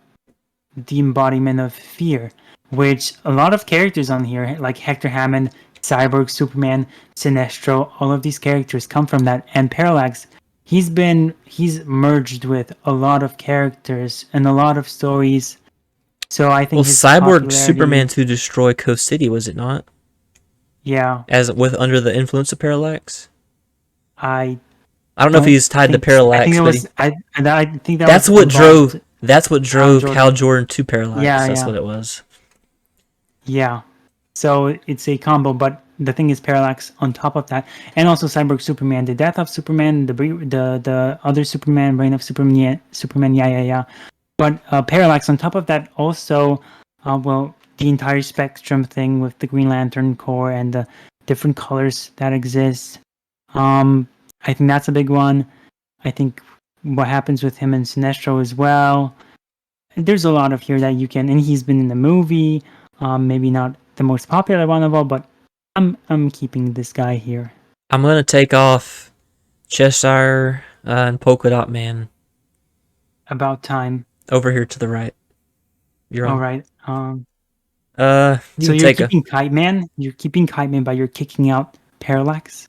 embodiment of fear, which a lot of characters on here, like Hector Hammond, Cyborg, Superman, Sinestro, all of these characters come from that. And Parallax, he's merged with a lot of characters and a lot of stories. So I think his Cyborg popularity, Superman to destroy Coast City, was it not? Yeah, As with under the influence of Parallax. I I don't know if he's tied to Parallax, I think it but was. I think that's was what drove. involved. That's what drove Jordan. Hal Jordan to Parallax. Yeah, That's yeah. what it was. Yeah, so it's a combo, but the thing is Parallax on top of that, and also Cyborg Superman, the death of Superman, the other Superman, reign of Superman, yeah. But Parallax on top of that also, the entire Spectrum thing with the Green Lantern Corps and the different colors that exist. I think that's a big one. I think what happens with him and Sinestro as well. There's a lot of here that you can, and he's been in the movie. Maybe not the most popular one of all, but I'm keeping this guy here. I'm gonna take off Cheshire and Polka Dot Man About time. over here to the right. You're on. All right. You So can you're take keeping Kite Man. You're keeping Kite Man, but you're kicking out Parallax.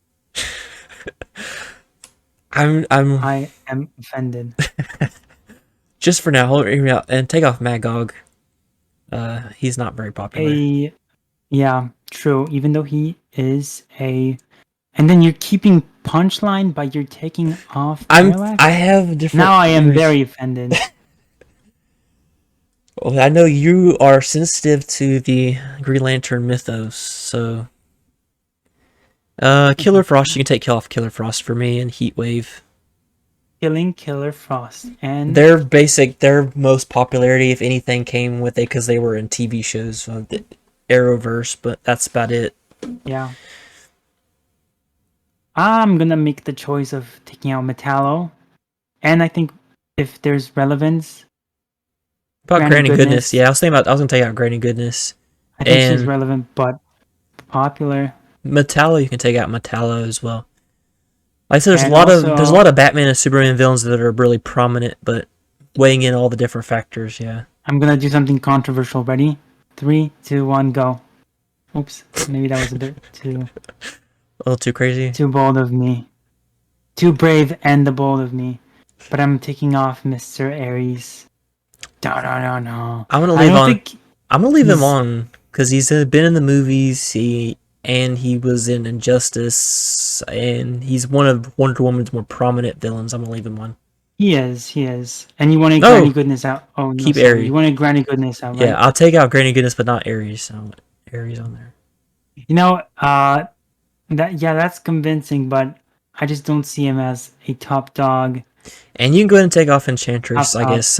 I'm I am offended. just for now. Hear me out and take off Magog. He's not very popular. Yeah, true. Even though he is a, and then you're keeping Punchline, but you're taking off Parallax. I have different. Now I am very offended. Well, I know you are sensitive to the Green Lantern mythos, so Killer Frost. You can take off Killer Frost for me and Heat Wave. Killing Killer Frost and Their most popularity, if anything, came with it because they were in TV shows, the Arrowverse, but that's about it. yeah. I'm gonna make the choice of taking out Metallo, and I think if there's relevance, About Granny Granny Goodness, Goodness. yeah, I was gonna take out Granny Goodness. I think she's And relevant, but popular. Metallo, you can take out Metallo as well. Like I said, And there's a also, lot of Batman and Superman villains that are really prominent, but weighing in all the different factors, yeah. I'm gonna do something controversial. Ready? 3, 2, 1, go. Oops, maybe that was a bit A little too crazy. too bold of me. Too brave and the bold of me. But I'm taking off Mr. Ares. No, no, no, no. I'm gonna I leave don't on. think I'm gonna leave him he's on because he's been in the movies. He was in Injustice, and he's one of Wonder Woman's more prominent villains. I'm gonna leave him on. he is. And you wanted Granny No, Goodness out. Oh no, keep sorry. You Ares. wanted Granny Goodness out, Yeah, right? I'll take out Granny Goodness, but not Ares. So Ares on there. You know, that's convincing, but I just don't see him as a top dog. And you can go ahead and take off Top Enchantress. I top. guess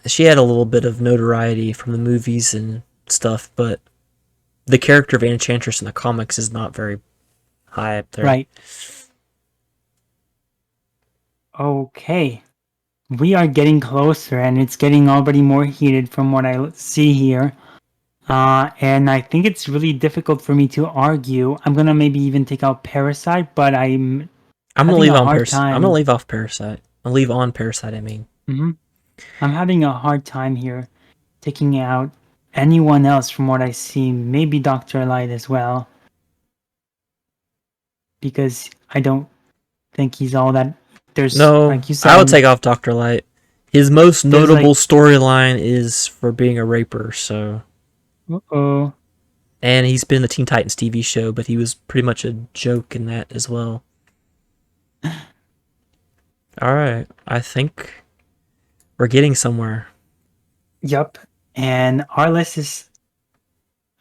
she had a little bit of notoriety from the movies and stuff, but the character of Enchantress in the comics is not very high up there. Right. Okay. We are getting closer, and it's getting already more heated from what I see here. And I think it's really difficult for me to argue. I'm gonna maybe even take out Parasite, but I'm having a hard I'm gonna time. leave off Parasite. I'll leave on Parasite. I mean, hmm I'm having a hard time here taking out anyone else from what I see. Maybe Doctor Light as well, because I don't think he's all that. There's, no, like you I would said, take off Doctor Light. His most there's like, notable storyline is for being a raper. So, oh, and he's been in the Teen Titans TV show, but he was pretty much a joke in that as well. All right, I think we're getting somewhere. yup. And our list is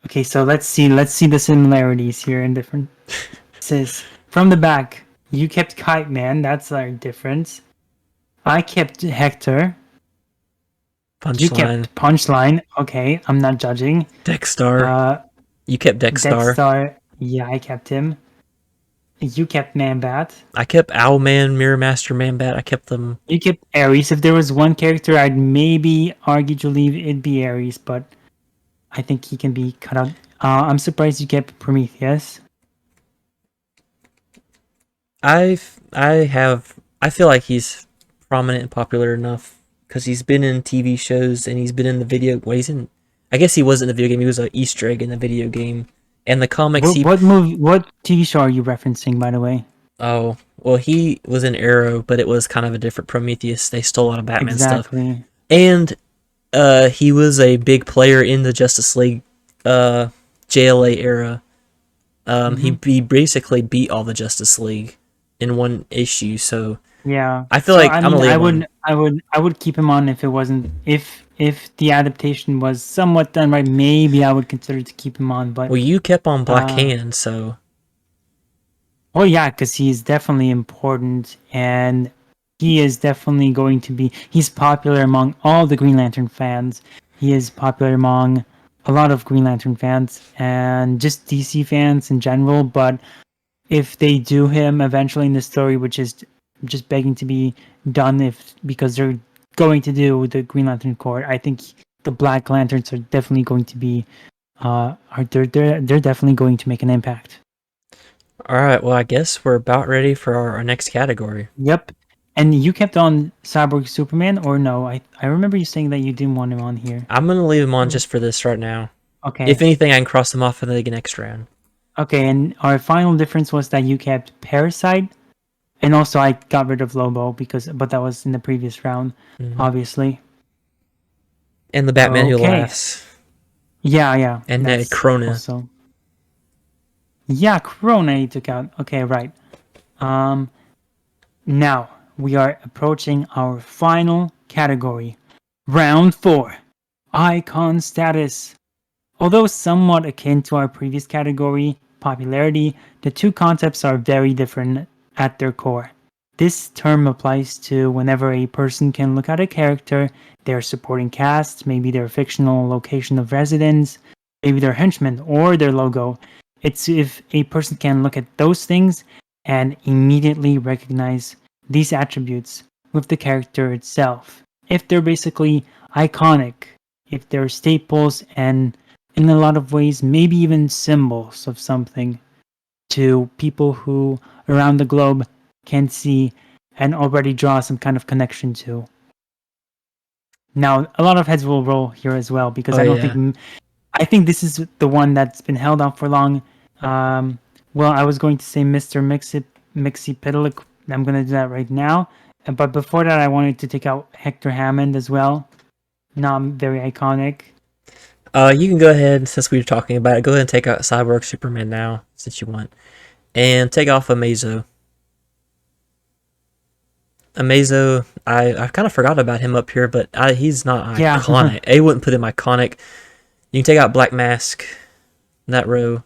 okay. So let's see the similarities here in different. It says from the back, you kept Kite Man. That's our difference. I kept Hector. You Punchline, kept Punchline. Okay, I'm not judging. Dexstar. Uh, You kept Death Dexstar. Star. Yeah, I kept him. You kept Man Bat. I kept Owlman, Mirror Master, Man Bat. I kept them. You kept Ares. If there was one character I'd maybe argue to leave, it'd be Ares, but I think he can be cut out. I'm surprised you kept Prometheus. I feel like he's prominent and popular enough because he's been in TV shows and he's been in the video. Well, he's in. I guess he was in the video game. He was an Easter egg in the video game. And the comics, What movie? What TV show are you referencing, by the way? oh, well, he was in Arrow, but it was kind of a different Prometheus. They stole a lot of Batman stuff. Exactly. And he was a big player in the Justice League JLA era. hmm He basically beat all the Justice League in one issue. So Yeah. I feel So like I I'm gonna mean, leave I him on. would, I would, I would keep him on if it wasn't if the adaptation was somewhat done right. Maybe I would consider to keep him on, but Well, you kept on Black uh, Hand, so oh yeah, because he's definitely important, and he is definitely going to be. He's popular among all the Green Lantern fans. He is popular among a lot of Green Lantern fans and just DC fans in general. But if they do him eventually in the story, which is just begging to be done, if because they're going to do the Green Lantern Corps, I think the Black Lanterns are definitely going to be. They're definitely going to make an impact. all right. Well, I guess we're about ready for our next category. Yep. And you kept on Cyborg Superman, or no? I remember you saying that you didn't want him on here. I'm gonna leave him on just for this right now. If Okay. anything, I can cross them off in the next round. Okay, and our final difference was that you kept Parasite, and also I got rid of Lobo but that was in the previous round, Mhm. obviously. And the Batman who Okay. laughs, Yeah, yeah. and That's Krona. also. Yeah, Corona you took out. Okay, right. Um, Now we are approaching our final category. Round 4. Icon status. Although somewhat akin to our previous category, popularity, the two concepts are very different at their core. This term applies to whenever a person can look at a character, their supporting cast, maybe their fictional location of residence, maybe their henchmen or their logo. It's if a person can look at those things and immediately recognize these attributes with the character itself. If they're basically iconic, if they're staples and in a lot of ways, maybe even symbols of something to people who around the globe can see and already draw some kind of connection to. Now, a lot of heads will roll here as well because Oh I don't yeah. think I think this is the one that's been held on for long. Well, I was going to say Mr. Mixie. I'm going to do that right now. But before that, I wanted to take out Hector Hammond as well. Not very iconic. You can go ahead, since we were talking about it, go ahead and take out Cyborg Superman now, since you want. And take off Amazo. Amazo, I kind of forgot about him up here, but he's not Yeah. iconic. I wouldn't put him iconic. You can take out Black Mask in that row.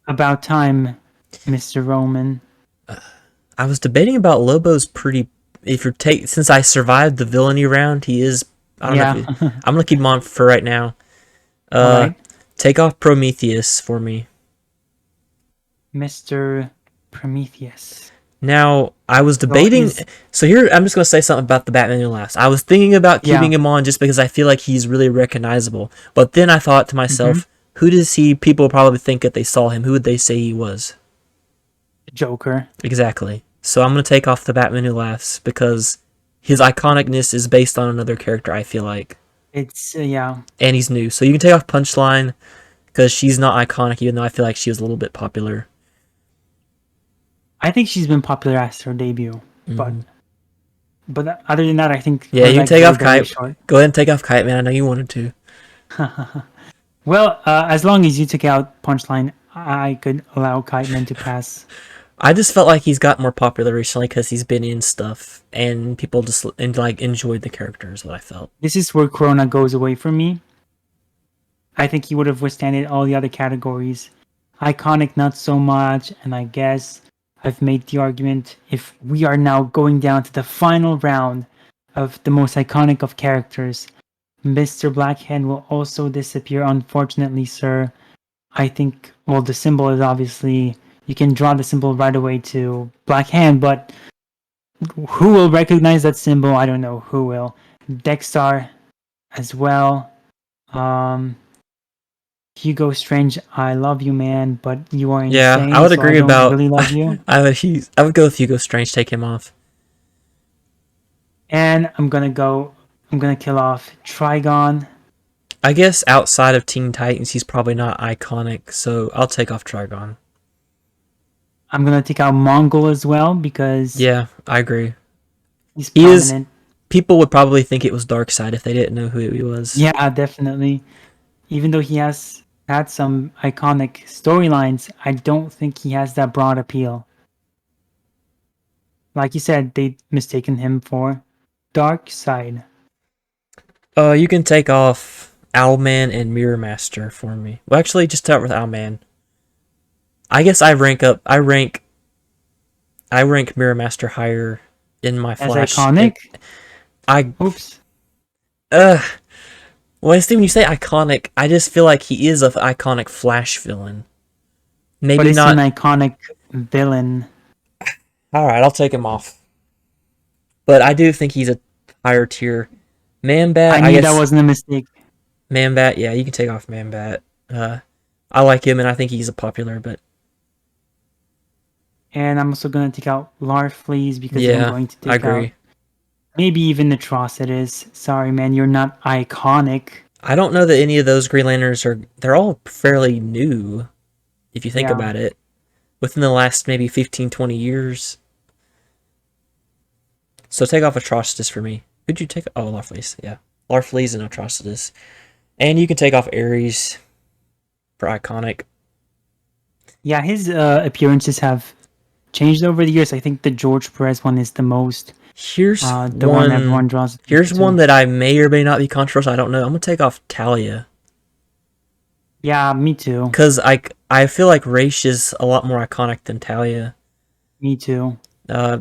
About time, Mr. Roman. I was debating about Lobo's pretty. If you're since I survived the villainy round, he is. I don't know. Yeah. If I'm gonna keep him on for right now. All right. Take off Prometheus for me. Mr. Prometheus. Now, I was Well, debating. So here, I'm just going to say something about the Batman Who Laughs. I was thinking about keeping Yeah. him on just because I feel like he's really recognizable. But then I thought to myself, Mhm. who does people probably think if they saw him? Who would they say he was? Joker. Exactly. So I'm going to take off the Batman Who Laughs because his iconicness is based on another character, I feel like. It's yeah. And he's new. So you can take off Punchline because she's not iconic, even though I feel like she was a little bit popular. I think she's been popular as her debut, but other than that, I think Yeah, her you can legs take are off very Kite. short. Go ahead and take off Kite, man. I know you wanted to. Well, as long as you took out Punchline, I could allow Kite Man to pass. I just felt like he's got more popular recently because he's been in stuff and people just enjoyed the characters. What I felt. This is where Corona goes away from me. I think he would have withstanded all the other categories. Iconic, not so much, and I guess I've made the argument if we are now going down to the final round of the most iconic of characters, Mr. Blackhand will also disappear, unfortunately, sir. I think, well, the symbol is obviously, you can draw the symbol right away to Blackhand, but who will recognize that symbol? I don't know who will. Dexter as well. Um, Hugo Strange, I love you, man, but you are Yeah, I insane, would so I agree don't about. really love you. I would go with Hugo Strange. Take him off. And I'm gonna kill off Trigon. I guess outside of Teen Titans, he's probably not iconic, so I'll take off Trigon. I'm gonna take out Mongol as well because Yeah, I agree. he's He is. prominent. People would probably think it was Darkseid if they didn't know who he was. Yeah, definitely. Even though he has had some iconic storylines, I don't think he has that broad appeal. Like you said, they mistaken him for Darkseid. You can take off Owlman and Mirror Master for me. Well, actually, just start with Owlman. I guess I rank Mirror Master higher in my As Flash. iconic? Oops. Well, when you say iconic, I just feel like he is an iconic Flash villain. Maybe But it's not. an iconic villain. All right, I'll take him off. But I do think he's a higher tier. Man-Bat, I knew guess. that wasn't a mistake. Man-Bat, yeah, you can take off Man-Bat. I like him, and I think he's a popular, but And I'm also going to take out Larfleeze because yeah, I'm going to I take out agree. maybe even Atrocitus. Sorry, man, you're not iconic. I don't know that any of those Green Lanterns are. They're all fairly new, if you think Yeah. about it. Within the last maybe 15, 20 years. So take off Atrocitus for me. Who'd you take? Oh, Larfleeze, yeah. Larfleeze and Atrocitus. And you can take off Ares for iconic. Yeah, his appearances have changed over the years. I think the George Perez one is the most. Here's The one everyone draws. Here's attention one to. that I may or may not be controversial. I don't know. I'm gonna take off Talia. Yeah, me too. Because I feel like Raish is a lot more iconic than Talia. Me too. Uh,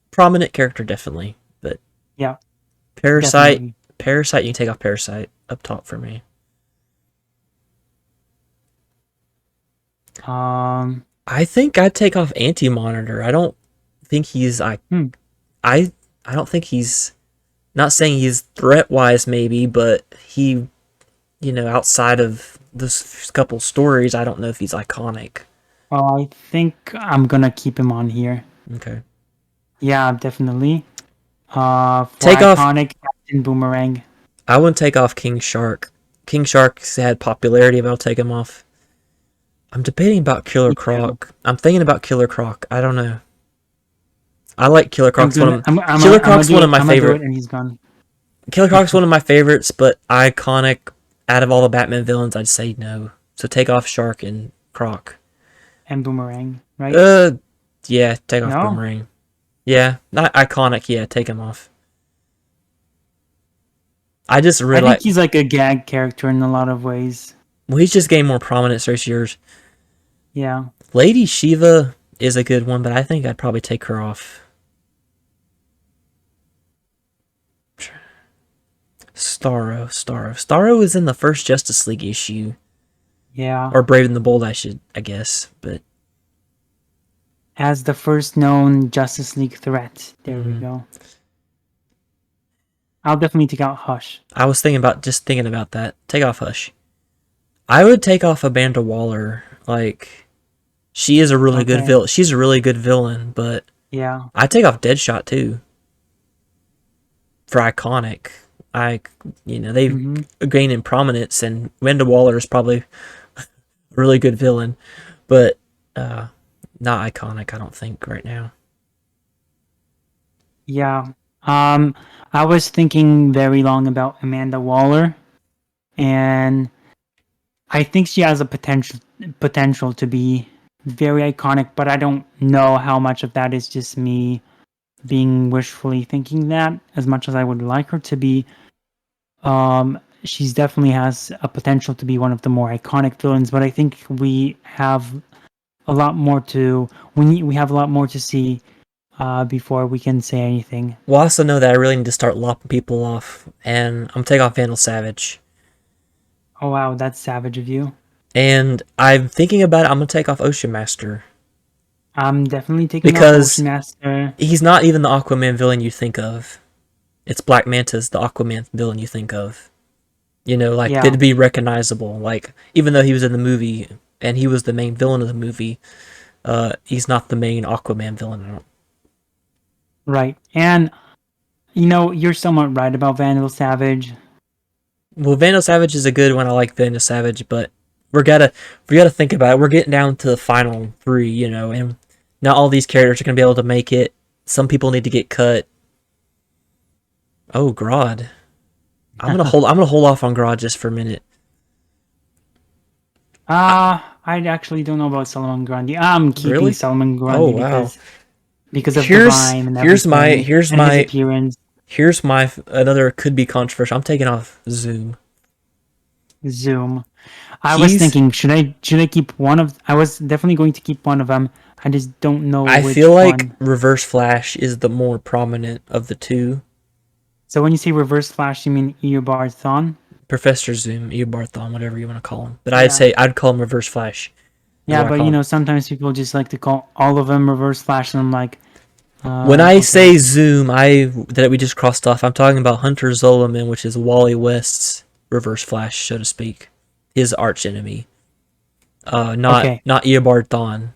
Prominent character, definitely. But Yeah, Parasite, definitely. Parasite, you can take off Parasite up top for me. Um, I think I'd take off Anti Monitor. I don't think he's hmm. I I don't think he's not saying he's threat wise maybe, but he outside of this couple stories, I don't know if he's iconic. I think I'm gonna keep him on here. Okay. Yeah, definitely. For Take off iconic Captain Boomerang. I wouldn't take off King Shark. King Shark's had popularity, but I'll take him off. I'm debating about Killer Me too. Croc. I'm thinking about Killer Croc. I don't know. I like Killer I'm Croc's one gonna of I'm I'm Killer gonna, I'm gonna Croc's do one it. of my I'm gonna do it, favorite. and he's gone. Killer Croc's one of my favorites, but iconic out of all the Batman villains, I'd say no. So take off Shark and Croc. And Boomerang, right? Uh, yeah, take off No, Boomerang. Yeah, not iconic. Yeah, take him off. I just I really think like. he's like a gag character in a lot of ways. Well, he's just gained more prominence this years. Yeah. Lady Shiva is a good one, but I think I'd probably take her off. Starro is in the first Justice League issue, Yeah. or Brave and the Bold, I guess. But As the first known Justice League threat. There we mhm. go. I'll definitely take out Hush. I was thinking about that. Take off Hush. I would take off Amanda Waller. Like, she is a really good Okay. villain. She's a really good villain, but Yeah. I take off Deadshot too for iconic. I, they've Mm-hmm. gained in prominence, and Amanda Waller is probably a really good villain, but not iconic. I don't think right now. Yeah. Um, I was thinking very long about Amanda Waller, and I think she has a potential to be very iconic, but I don't know how much of that is just me being wishfully thinking that as much as I would like her to be. She's definitely has a potential to be one of the more iconic villains, but I think we have a lot more to we have a lot more to see before we can say anything. Well, I also know that I really need to start lopping people off, and I'm gonna take off Vandal Savage. Oh wow, that's savage of you. And I'm thinking about it. I'm gonna take off Ocean Master I'm definitely taking off Ocean because Master. he's not even the Aquaman villain you think of. It's Black Manta's the Aquaman villain you think of. Like Yeah, to be recognizable. Like even though he was in the movie and he was the main villain of the movie, he's not the main Aquaman villain. right. And you're somewhat right about Vandal Savage. Well, Vandal Savage is a good one. I like Vandal Savage, but we gotta think about it. We're getting down to the final three, and not all these characters are gonna be able to make it. Some people need to get cut. Oh, Grodd. I'm gonna hold off on Grodd just for a minute. I actually don't know about Solomon Grundy. I'm keeping Really? Solomon Oh Grundy wow. because of Here's Divine and here's my everything here's and his my appearance. here's my another could be controversial. I'm taking off Zoom. Zoom. I was He's thinking, should I keep one of? I was definitely going to keep one of them. I just don't know I which feel like one. Reverse Flash is the more prominent of the two. So when you say Reverse Flash, you mean Eobard Thawne? Professor Zoom, Eobarthon, whatever you want to call him. But Yeah. I'd call him Reverse Flash. Is Yeah, what I but call him. sometimes people just like to call all of them Reverse Flash, and I'm like, When I okay, say Zoom, that we just crossed off, I'm talking about Hunter Zolomon, which is Wally West's Reverse Flash, so to speak, his arch enemy. okay. Not Eobard Thawne.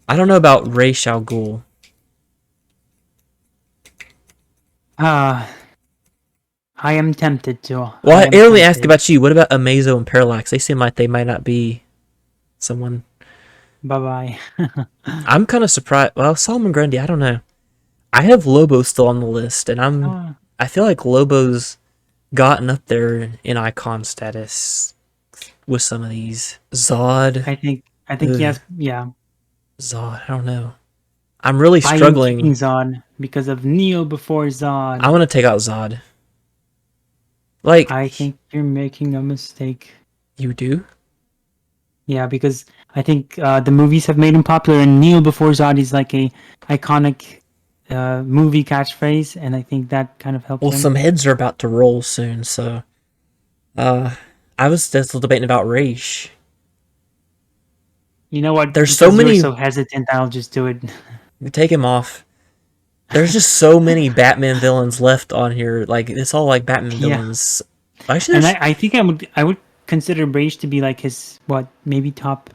I don't know about Ra's al Ghul. Uh, I am tempted to. Well, I am let me ask tempted. about you. What about Amazo and Parallax? They seem like they might not be someone. Bye bye. I'm kind of surprised. Well, Solomon Grundy, I don't know. I have Lobo still on the list, and uh, I feel like Lobo's gotten up there in icon status with some of these. Zod. I think Ugh, yes, yeah. Zod, I don't know. I'm really I am keeping struggling. Zod because of Neo before I Zod. want to take out Zod. Like, I think you're making a mistake. You do? Yeah, because I think the movies have made him popular, and kneel before Zod is like a iconic movie catchphrase, and I think that kind of helped Well, him. some heads are about to roll soon, so uh, I was still debating about Raish. You know what? There's so Because you're many. so hesitant, I'll just do it. Take him off. There's just so many Batman villains left on here. Like it's all like Batman Yeah, villains. Actually, and there's I think I would consider Rage to be like his what maybe top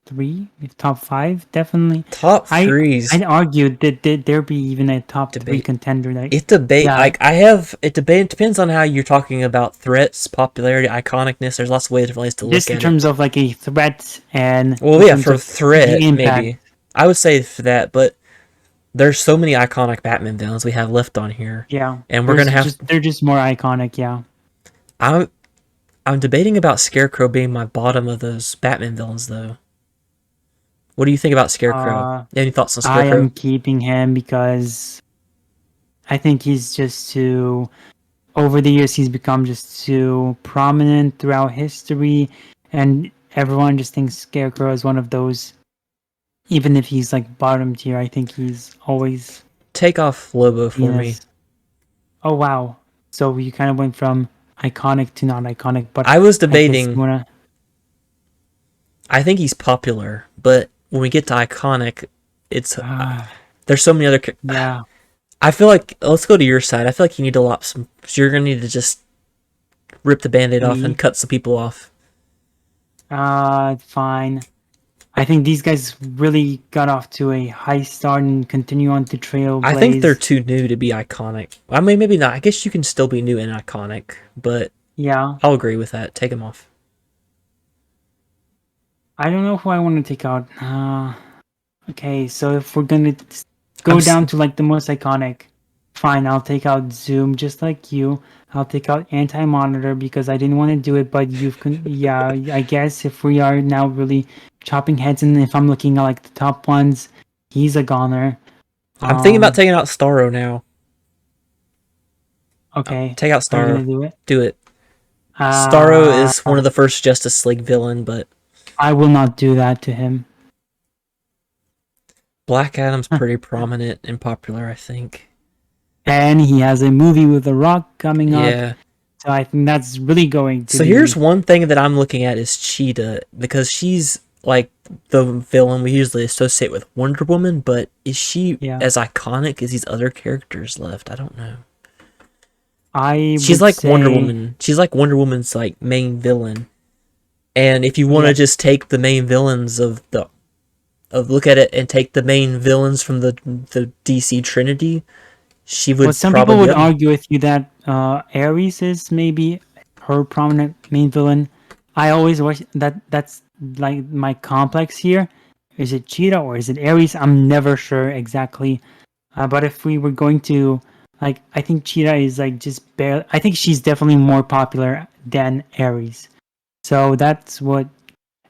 three, if top five, definitely. top I threes I'd argue that there be even a top three debate. contender. Like It debate yeah, like I have it debate. It depends on how you're talking about threats, popularity, iconicness. There's lots of ways to look just in at it. terms of like a threat and Well, in yeah, terms for of the threat impact. maybe I would say for that, but there's so many iconic Batman villains we have left on here, Yeah, and we're there's gonna have. just they're just more iconic. Yeah. I'm I'm debating about Scarecrow being my bottom of those Batman villains though. What do you think about Scarecrow? Uh, Any thoughts on I Scarecrow? am keeping him because I think he's just too. Over the years, he's become just too prominent throughout history, and everyone just thinks Scarecrow is one of those. Even if he's like bottom tier, I think he's always Take off Lobo for seen me. as. Oh wow! So you kind of went from iconic to not iconic, but I was I guess you debating. wanna. I think he's popular, but when we get to iconic, it's Uh, there's so many other. yeah, I feel like let's go to your side. I feel like you need to lop some. So you're gonna need to just rip the band-aid off and me. cut some people off. Fine. I think these guys really got off to a high start and continue on to I think they're trailblaze. too new to be iconic. I mean, maybe not. I guess you can still be new and iconic, but Yeah, I'll agree with that. Take them off. I don't know who I want to take out. Okay, so if we're gonna I'm go down to like the most iconic, fine, I'll take out Zoom just like you. I'll take out Anti-Monitor because I didn't want to do it, but yeah, I guess if we are now really chopping heads and if I'm looking at like the top ones, he's a goner. I'm thinking about Um, taking out Starro now. okay, Take out are you Starro. gonna do it? Do it. Starro Uh, is one of the first Justice League villain, but I will not do that to him. Black Adam's pretty prominent and popular, I think. And he has a movie with The Rock coming up. Yeah. So I think that's really going to So here's be. one thing that I'm looking at is Cheetah because she's like the villain we usually associate with Wonder Woman, but is she Yeah. as iconic as these other characters left? I don't know. I She's would like Wonder say. Woman. She's like Wonder Woman's like main villain. And if you want to Yeah. just take the main villains of look at it and take the main villains from the DC Trinity, she Well, would some probably people be would up there. argue with you that Ares is maybe her prominent main villain. I always wish that's like my complex here. Is it Cheetah or is it Ares? I'm never sure exactly. But if we were going to, like, I think Cheetah is like just barely. I think she's definitely more popular than Ares. So that's what,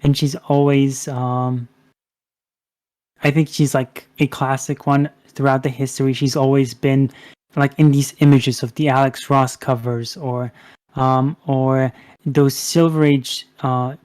and she's always. I think she's like a classic one throughout the history. She's always been like in these images of the Alex Ross covers or those Silver Age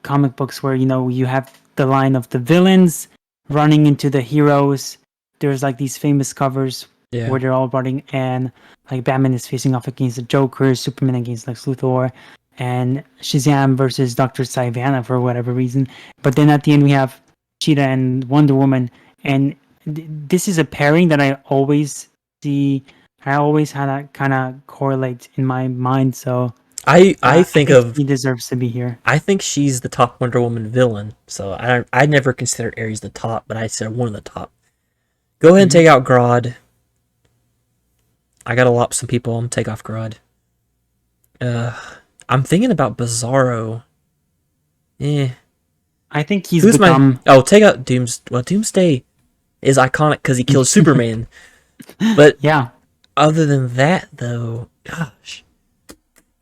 comic books where you have the line of the villains running into the heroes. There's like these famous covers Yeah. where they're all running and like Batman is facing off against the Joker, Superman against Lex Luthor, and Shazam versus Dr. Sivana for whatever reason. But then at the end we have Cheetah and Wonder Woman, and this is a pairing that I always see. I always had that kind of correlate in my mind. So I I think think of he deserves to be here. I think she's the top Wonder Woman villain. So I never consider Ares the top, but I said one of the top. Go ahead and Hmm. take out Grodd. I gotta lop some people. I'm gonna take off Grodd. Uh, I'm thinking about Bizarro. Eh. I think he's Who's my? become. Oh, take out Well, Doomsday is iconic because he killed Superman. But Yeah, other than that, though, gosh,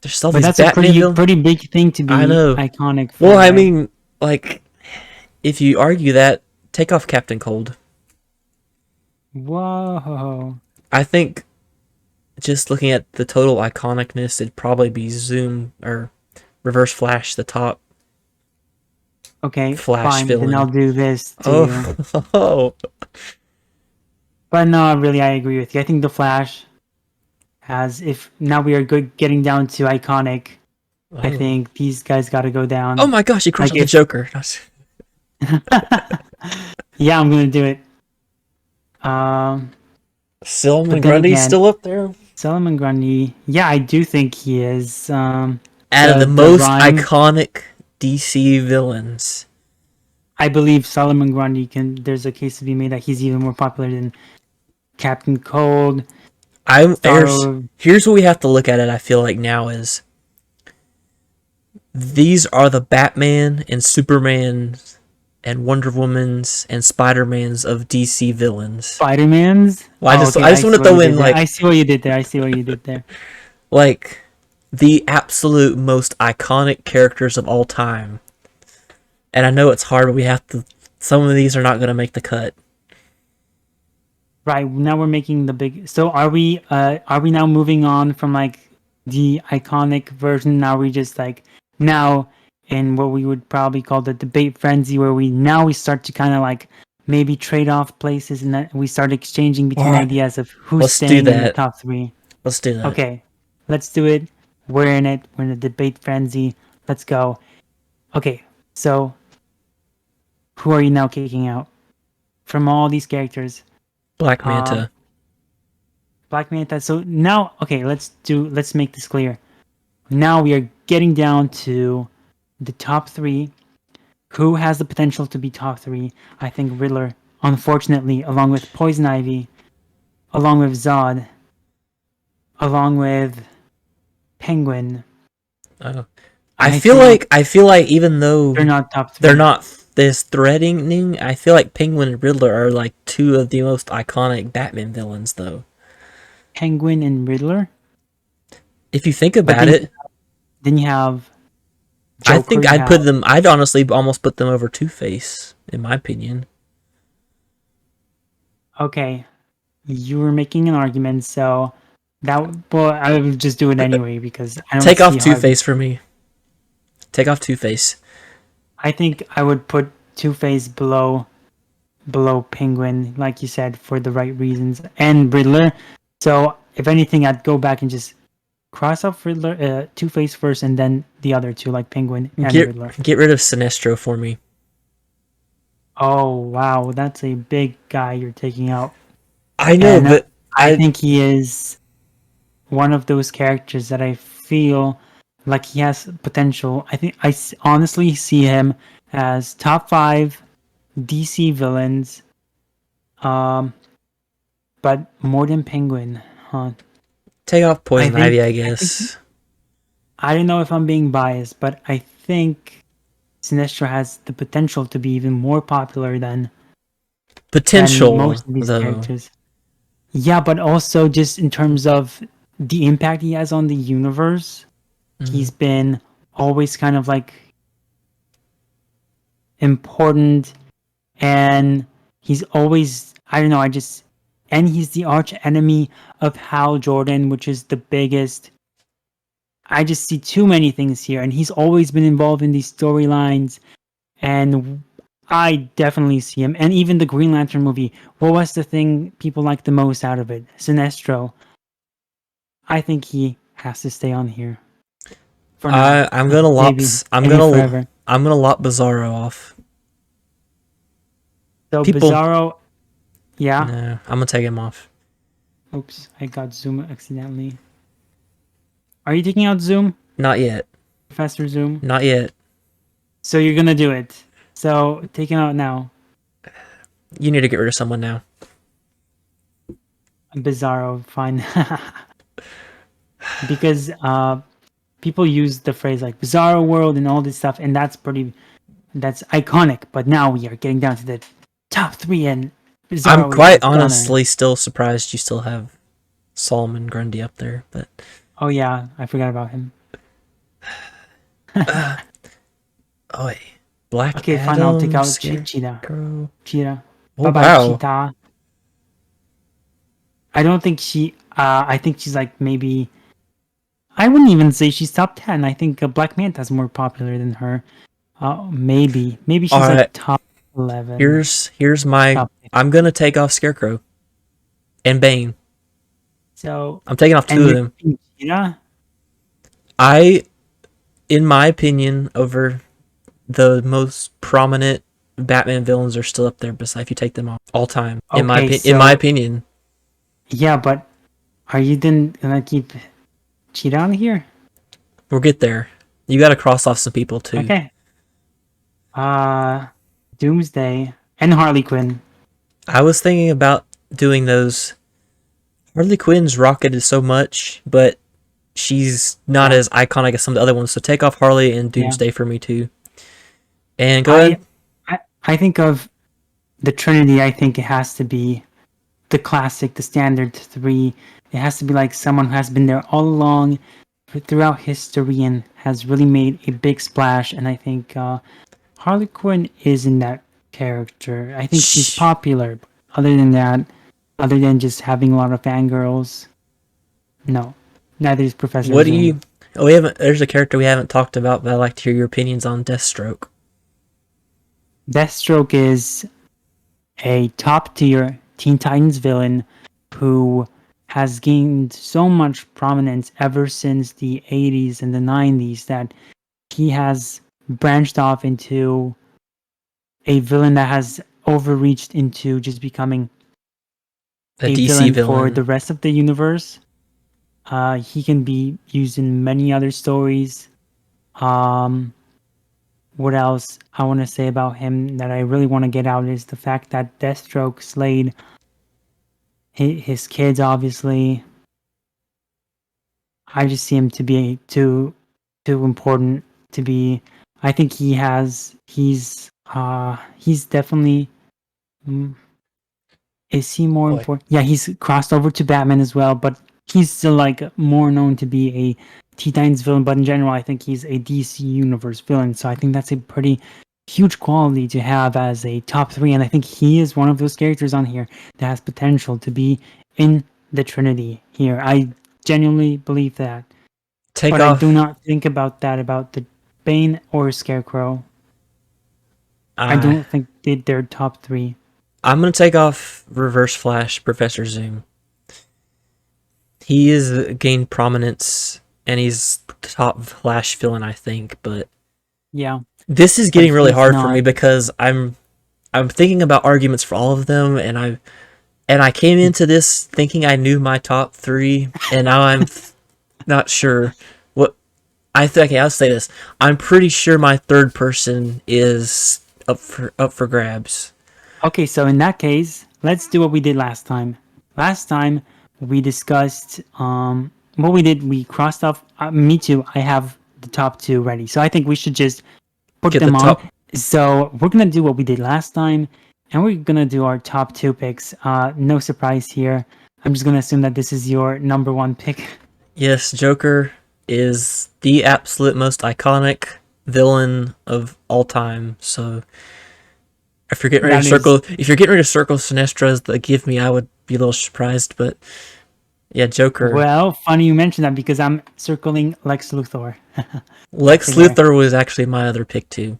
there's all but these that's a Batman pretty villains. pretty big thing to I be know. iconic Well, for, I right? mean, like, if you argue that, take off Captain Cold. Whoa. I think just looking at the total iconicness, it'd probably be Zoom or Reverse Flash the top. Okay, Flash fine. Then I'll villain. do this to you. Oh, oh, But no, really, I agree with you. I think the Flash has. If now we are good, getting down to iconic. I oh. think these guys got to go Oh down. my gosh, he crossed Like out the if. Joker. Yeah, I'm gonna do it. Um, Solomon but then Grundy's again, still up there. Solomon Grundy. Yeah, I do think he is. Out of the The most rhyme. iconic DC villains. I believe Solomon Grundy can. There's a case to be made that he's even more popular than Captain Cold, I'm here's Starro. here's what we have to look at it. I feel like now is these are the Batman and Superman and Wonder Woman's and Spider Man's of DC villains. Spider Man's. Well, Oh, okay. I I just want see to what throw you in did there. I see what you did there. I see what you did there. like the absolute most iconic characters of all time. And I know it's hard, but we have to. Some of these are not going to make the cut. Right now we're making the big. So are we? Are we now moving on from like the iconic version? Now we just like now in what we would probably call the debate frenzy, where we start to kind of like maybe trade off places, and that we start exchanging All between right, ideas of who's let's do staying in the that. top three. Let's do that. Okay, let's do it. We're in it. We're in the debate frenzy. Let's go. Okay, so who are you now kicking out from all these characters? Black Um, Manta. Black Manta. So now, okay, let's make this clear. Now we are getting down to the top three. Who has the potential to be top three? I think Riddler, unfortunately, along with Poison Ivy, along with Zod, along with Penguin. Oh. I think I feel like even they're though not top they're three. not this threatening, I feel like Penguin and Riddler are like two of the most iconic Batman villains, though. Penguin and Riddler. If you think But about it, then you have I Joker. think You I'd have put them. I'd honestly almost put them over Two Face, in my opinion. okay. You were making an argument, so that well, I would just do it anyway because I don't Take off see Two how. Face for me. Take off Two Face. I think I would put Two Face below Penguin, like you said, for the right reasons, and Riddler. So if anything, I'd go back and just cross off Riddler, Two Face first, and then the other two, like Penguin and Riddler. Get rid of Sinestro for me. Oh wow, that's a big guy you're taking out, I know, and but I I think he is one of those characters that I feel like he has potential. I think honestly see him as top five DC villains, um, but more than Penguin. Huh? take off I Poison think Ivy, I I think guess. I don't know if I'm being biased, but I think Sinestro has the potential to be even more popular than Potential most of these though. characters. Yeah, but also just in terms of the impact he has on the universe, he's Mm. been always kind of like important, and he's always I don't know, I just and he's the arch enemy of Hal Jordan, which is the biggest. I just see too many things here, and he's always been involved in these storylines, and I definitely see him. And even the Green Lantern movie, what was the thing people liked the most out of it? Sinestro. I think he has to stay on here for now. I'm gonna Maybe, I'm maybe gonna forever. I'm gonna lop Bizarro off. So People, Bizarro, yeah. no, I'm gonna take him off. Oops, I got Zoom accidentally. Are you taking out Zoom, Not yet. Professor Zoom? Not yet. So you're gonna do it. So take it out now. You need to get rid of someone now. Bizarro, fine. Because people use the phrase like Bizarro World and all this stuff, and that's iconic. But now we are getting down to the top three, and I'm Bizarro quite is gonna. honestly still surprised you still have Solomon Grundy up there, but Oh yeah, I forgot about him. oh wait. Black Okay, fine. I'll take Adam, out Cheetah. Scarecrow. Cheetah. Oh Bye bye, wow. Cheetah. I don't think she. I think she's like maybe. I wouldn't even say she's top 10. I think Black Manta's more popular than her. Maybe All she's like right, top 11, here's my. top 15. I'm gonna take off Scarecrow and Bane. So, I'm taking off two and of you're them. keeping Cheetah? I, in my opinion, over the most prominent Batman villains are still up there. Besides, if you take them all time, Okay, in my so opinion, yeah, but are you then gonna keep Cheetah on here? we'll get there. You got to cross off some people too. Okay. Uh, Doomsday and Harley Quinn. I was thinking about doing those. Harley Quinn's rocketed so much, but she's not Yeah, as iconic as some of the other ones. So take off Harley and yeah. Doomsday for me too. And go I ahead. I think of the Trinity. I think it has to be the classic, the standard three. It has to be like someone who has been there all along throughout history and has really made a big splash. And I think Harley Quinn is in that character. I think she's Shh. popular. But other than that, other than just having a lot of fangirls, no. Neither is Professor What do Zoom. you? Oh, we haven't. There's a character we haven't talked about, but I'd like to hear your opinions on Deathstroke. Deathstroke is a top tier Teen Titans villain who has gained so much prominence ever since the 80s and the 90s that he has branched off into a villain that has overreached into just becoming A a DC villain for villain. the rest of the universe. He can be used in many other stories. Um, what else I want to say about him that I really want to get out is the fact that Deathstroke slayed his kids, obviously. I just see him to be too important to be. I think he's definitely. mm, Is he more Boy. important? Yeah, he's crossed over to Batman as well, but he's still like more known to be a Teen Titans villain. But in general, I think he's a DC Universe villain. So I think that's a pretty huge quality to have as a top three. And I think he is one of those characters on here that has potential to be in the Trinity here. I genuinely believe that. Take But I do off. not think about that about the Bane or Scarecrow. I Uh, don't think they're top three. I'm gonna take off Reverse Flash Professor Zoom. He is gained prominence, and he's the top Flash villain, I think. But Yeah, this is but getting really he's hard for me not. because I'm thinking about arguments for all of them, and I came into this thinking I knew my top three, and now I'm not sure what I think. Okay, I'll say this: I'm pretty sure my third person is up for grabs. Okay, so in that case, let's do what we did last time. Last time we discussed what we did. We crossed off. Me too. I have the top two ready, so I think we should just put Get the them on. top. So we're gonna do what we did last time, and we're gonna do our top two picks. No surprise here. I'm just gonna assume that this is your number one pick. Yes, Joker is the absolute most iconic villain of all time. So That is if you're getting ready to circle Sinestro as the give me, I would be a little surprised. But yeah, Joker. well funny you mentioned that because I'm circling Lex Luthor after Lex there Luthor was actually my other pick too.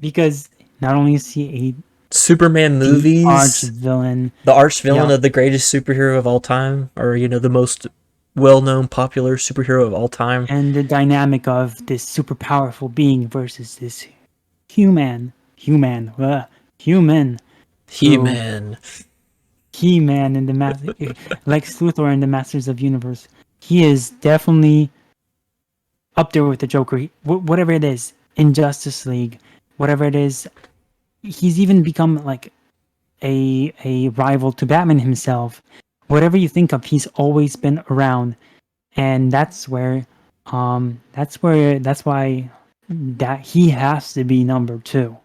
because not only is he Superman the arch movies, villain, the arch villain yeah, of the greatest superhero of all time, or the most well-known popular superhero of all time. and the dynamic of this super powerful being versus this human, human who He-Man. He-Man in the Lex Luthor in the Masters of Universe. He is definitely up there with the Joker. Whatever it is, in Justice League, whatever it is, he's even become like a rival to Batman himself. Whatever you think of, he's always been around, and that's why that he has to be number two.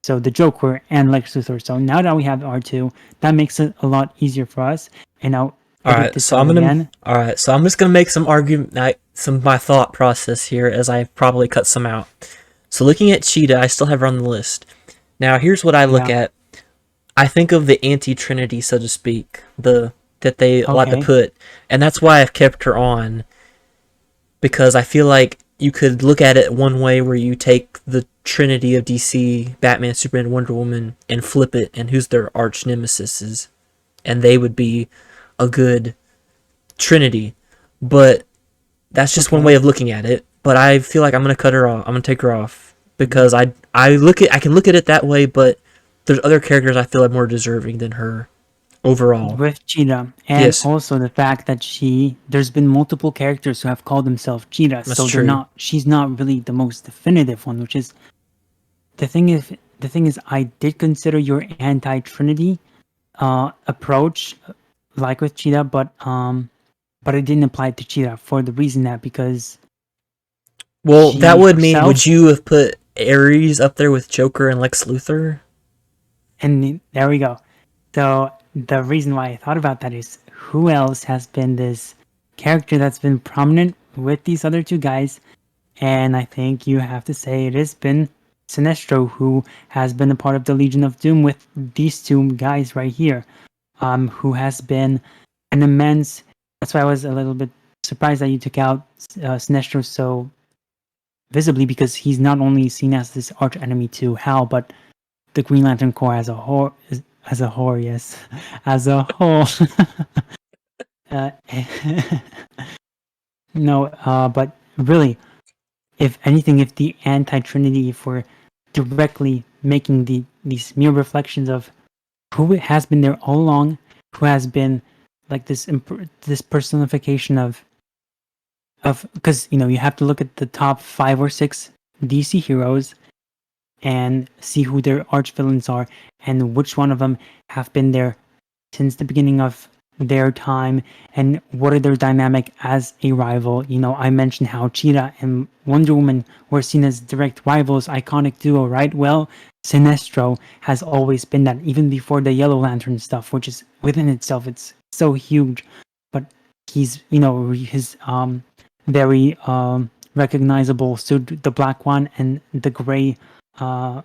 So the Joker and Lex Luthor. So now that we have R2, that makes it a lot easier for us. And I'll edit this out again. All right, so I'm just gonna make some argument, like, some of my thought process here as I probably cut some out. So looking at Cheetah, I still have her on the list. Now here's what I look Yeah. at. I think of the anti-Trinity, so to speak, that they like to Okay. put, and that's why I've kept her on, because I feel like you could look at it one way where you take the Trinity of DC, Batman, Superman, Wonder Woman, and flip it, and who's their arch nemesis, and they would be a good Trinity. But that's just one Okay. way of looking at it. But I feel like I'm gonna cut her off. I'm gonna take her off because I can look at it that way, but there's other characters I feel are more deserving than her overall. With Cheetah, and Yes, also the fact that there's been multiple characters who have called themselves Cheetah, that's so true. she's not really the most definitive one, which is the thing. Is the thing is, I did consider your anti-Trinity approach, like with Cheetah, but it didn't apply to Cheetah for the reason that because Well, that she would mean herself, would you have put Ares up there with Joker and Lex Luthor? and there we go. So the reason why I thought about that is who else has been this character that's been prominent with these other two guys, and I think you have to say it has been Sinestro, who has been a part of the Legion of Doom with these two guys right here, who has been an immense. That's why I was a little bit surprised that you took out Sinestro so visibly, because he's not only seen as this arch enemy to Hal, but the Green Lantern Corps as a whole. As a whole, yes, as a whole. uh, no, but really, if anything, if the anti-Trinity, if we're directly making these mere reflections of who has been there all along, who has been like this personification of, because you have to look at the top 5 or 6 DC heroes and see who their arch villains are and which one of them have been there since the beginning of their time and what are their dynamic as a rival. I mentioned how Cheetah and Wonder Woman were seen as direct rivals, iconic duo, right? Well, Sinestro has always been that, even before the Yellow Lantern stuff, which is within itself, it's so huge. But he's, his very recognizable suit, the black one and the gray. Uh,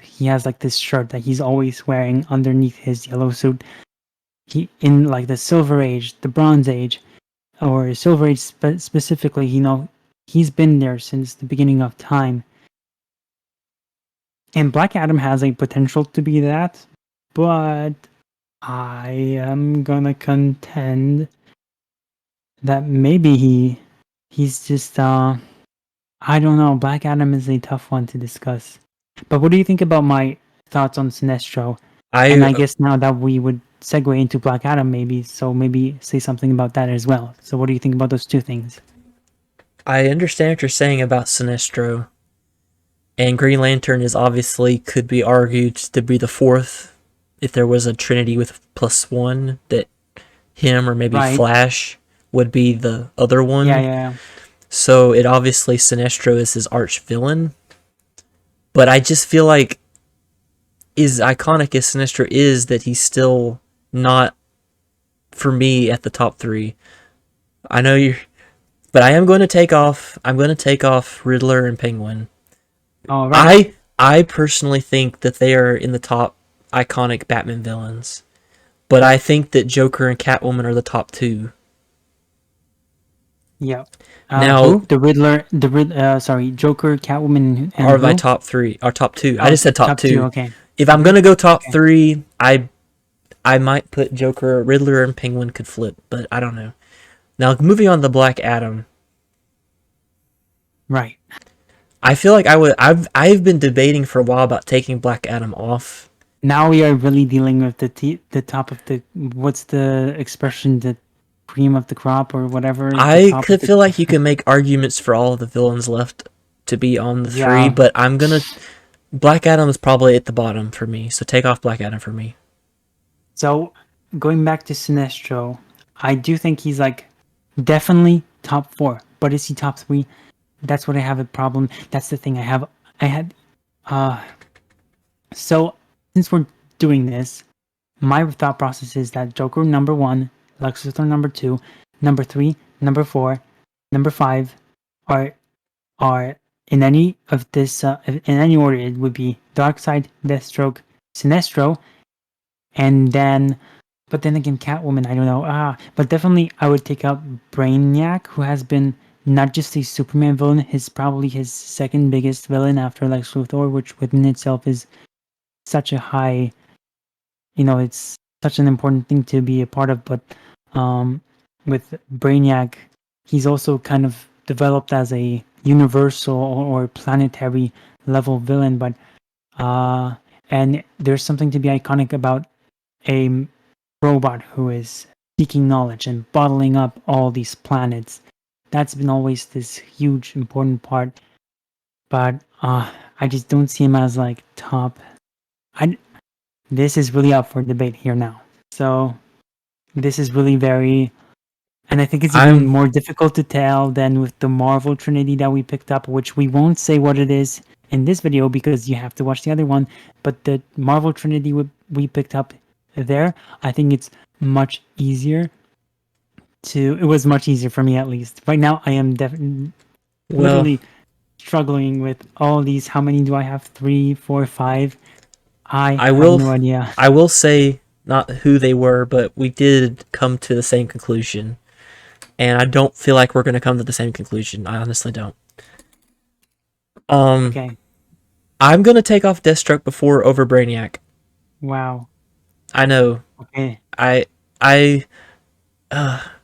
he has like this shirt that he's always wearing underneath his yellow suit. He in like the Silver Age, the Bronze Age, or Silver Age specifically. He's been there since the beginning of time. And Black Adam has a potential to be that, but I am gonna contend that maybe he's just I don't know. Black Adam is a tough one to discuss. But what do you think about my thoughts on Sinestro? And I I guess now that we would segue into Black Adam, maybe say something about that as well. So what do you think about those two things? I understand what you're saying about Sinestro, and Green Lantern is obviously could be argued to be the fourth if there was a Trinity with +1 that him or maybe Right. Flash would be the other Yeah, one. yeah. So it obviously Sinestro is his arch villain, but I just feel like as iconic as Sinestro is, that he's still not for me at the top 3. I know you're, but I am going to take off. I'm going to take off Riddler and Penguin. All right. I personally think that they are in the top iconic Batman villains, but I think that Joker and Catwoman are the top 2. Yeah. Now Who? Sorry, Joker, Catwoman, and are my who? top 3, or top 2. I Oh, just said top top two. 2. Okay. If I'm Mm-hmm. gonna go top Okay. 3, I might put Joker, Riddler, and Penguin could flip, but I don't know. Now moving on to Black Adam, Right. I feel like I've been debating for a while about taking Black Adam off. Now we are really dealing with the top of the, what's the expression, the cream of the crop or whatever, the I top of could the. feel like you can make arguments for all of the villains left to be on the 3, Yeah. but I'm gonna Black Adam is probably at the bottom for me, so take off Black Adam for me. So going back to Sinestro, I do think he's like definitely top 4, but is he top 3? That's what I have a problem. That's the thing I had. Uh, so since we're doing this, my thought process is that Joker number 1, Lex Luthor number 2, number 3, number 4, number 5 are are in any of this in any order. It would be Darkseid, Deathstroke, Sinestro, and then, but then again, Catwoman. I don't know. But definitely, I would take out Brainiac, who has been not just a Superman villain, his probably his second biggest villain after Lex Luthor, which within itself is such a high, it's such an important thing to be a part of. But um, with Brainiac, he's also kind of developed as a universal or planetary level villain. But and there's something to be iconic about a robot who is seeking knowledge and bottling up all these planets. That's been always this huge important part. But I just don't see him as like top. I This is really up for debate here now. So this is really very, and I think it's even I'm more difficult to tell than with the Marvel Trinity that we picked up, which we won't say what it is in this video because you have to watch the other one. But the Marvel Trinity we picked up there, I think it's much easier it was much easier for me at least. Right now, I am well. literally struggling with all these. How many do I have? 3, 4, 5. I I have will no idea. I will say not who they were, but we did come to the same conclusion. And I don't feel like we're gonna come to the same conclusion. I honestly don't. Um Okay. I'm gonna take off Deathstroke before over Brainiac. Wow. I know. Okay. I I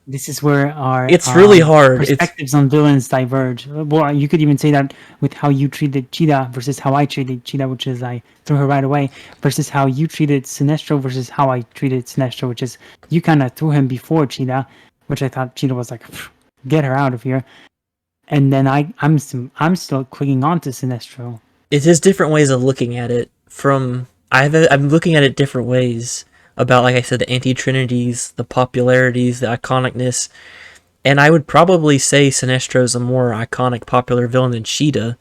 This is where our it's really hard. It's perspectives on villains diverge. Well, you could even say that with how you treated Cheetah versus how I treated Cheetah, which is I threw her right away, versus how you treated Sinestro versus how I treated Sinestro, which is you kind of threw him before Cheetah, which I thought Cheetah was like, get her out of here. And then I'm still clinging on to Sinestro. it is different ways of looking at it. I'm looking at it different ways about, like I said, the anti-trinities, the popularities, the iconicness. And I would probably say Sinestro's a more iconic, popular villain than Cheetah.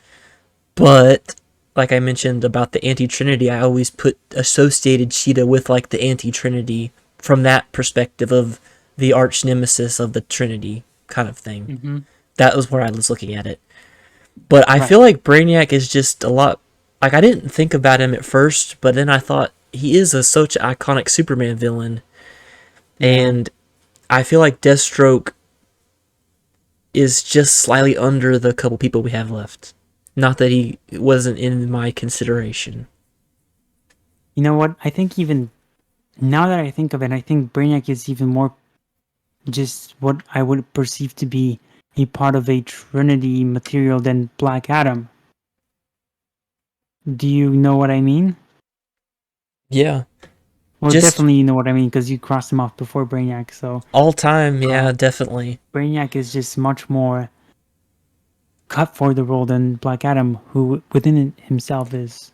But like I mentioned about the anti-trinity, I always associated Cheetah with like the anti-trinity from that perspective of the arch nemesis of the Trinity kind of thing. Mm-hmm. That was where I was looking at it. But I Right. feel like Brainiac is just a lot. Like, I didn't think about him at first, but then I thought he is such an iconic Superman villain, Yeah. and I feel like Deathstroke is just slightly under the couple people we have left. Not that he wasn't in my consideration. You know what? I think even now that I think of it, I think Brainiac is even more just what I would perceive to be a part of a Trinity material than Black Adam. Do you know what I mean? Yeah, Well, just definitely you know what I mean because you crossed him off before Brainiac. So all time. Yeah, uh, definitely. Brainiac is just much more cut for the role than Black Adam, who within himself is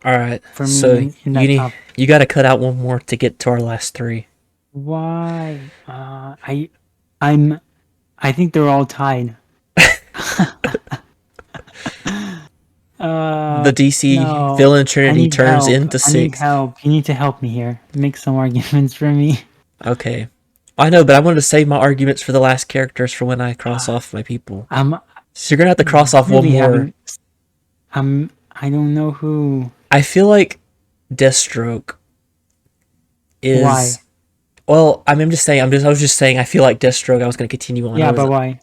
All right, for me so in that top. you got to cut out one more to get to our last three. Why? I'm I think they're all tied. The DC No. villain I trinity need turns help. into I need six. help. You need to help me here. Make some arguments for me. Okay. I know, but I wanted to save my arguments for the last characters for when I cross off my people. I'm So you're gonna have to cross off one really more. having. I don't know who. I feel like Deathstroke is. Why? Well, I'm just saying. I was just saying. I feel like Deathstroke. I was gonna continue on. Yeah, but why?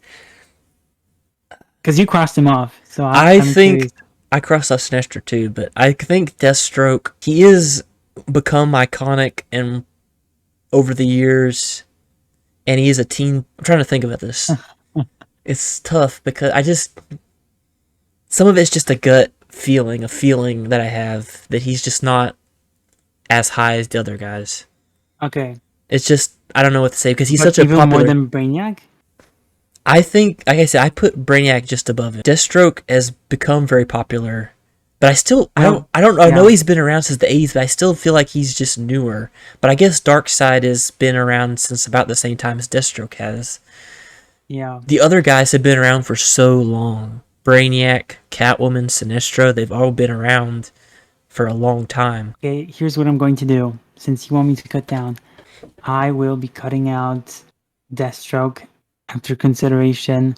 Because you crossed him off. So I I'm think curious. I crossed off Sinestro too, but I think Deathstroke. He is become iconic and over the years, and he is a teen. I'm trying to think about this. It's tough because some of it's just a gut feeling, a feeling that I have that he's just not as high as the other guys. Okay. It's just I don't know what to say because he's But such a even more popular. than Brainiac? I think, like I said, I put Brainiac just above him. Deathstroke has become very popular, but Well, I don't know. I know yeah. he's been around since the '80s, but I still feel like he's just newer. But I guess Darkseid has been around since about the same time as Deathstroke has. Yeah. The other guys have been around for so long. Brainiac, Catwoman, Sinestro, they've all been around for a long time. Okay, here's what I'm going to do. Since you want me to cut down, I will be cutting out Deathstroke after consideration.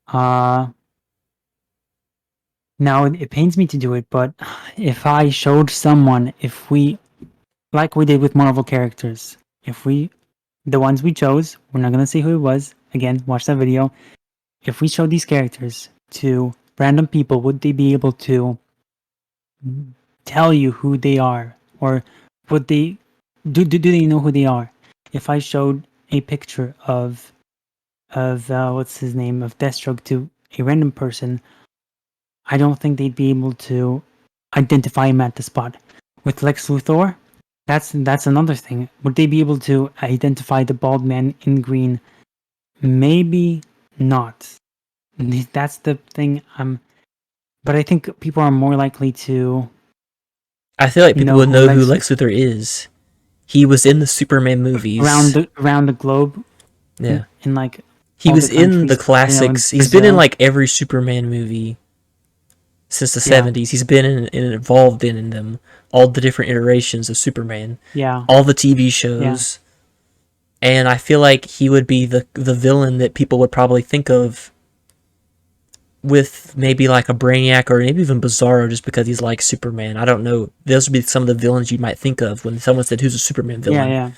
Uh, Now it pains me to do it, but if I showed someone, if we, like we did with Marvel characters, if we, the ones we chose, we're not gonna say who it was. Again, watch that video. if we show these characters to random people, would they be able to tell you who they are, or would they do they know who they are? If I showed a picture of what's his name, of Deathstroke, to a random person, I don't think they'd be able to identify him at the spot. With Lex Luthor, that's another thing. Would they be able to identify the bald man in green? Maybe not. That's the thing. But I think people are more likely to I feel like people know would who know who Lex Lex Luthor is. He was in the Superman movies. around the globe, Yeah. in like He all the was in the countries, in classics. He's been in Brazil. like every Superman movie since the Yeah, 70s. He's been involved in them. All the different iterations of Superman. yeah, All the TV yeah. shows. And I feel like he would be the villain that people would probably think of with maybe like a Brainiac or maybe even Bizarro, just because he's like Superman. I don't know. Those would be some of the villains you might think of when someone said, "Who's a Superman Yeah, villain?" yeah.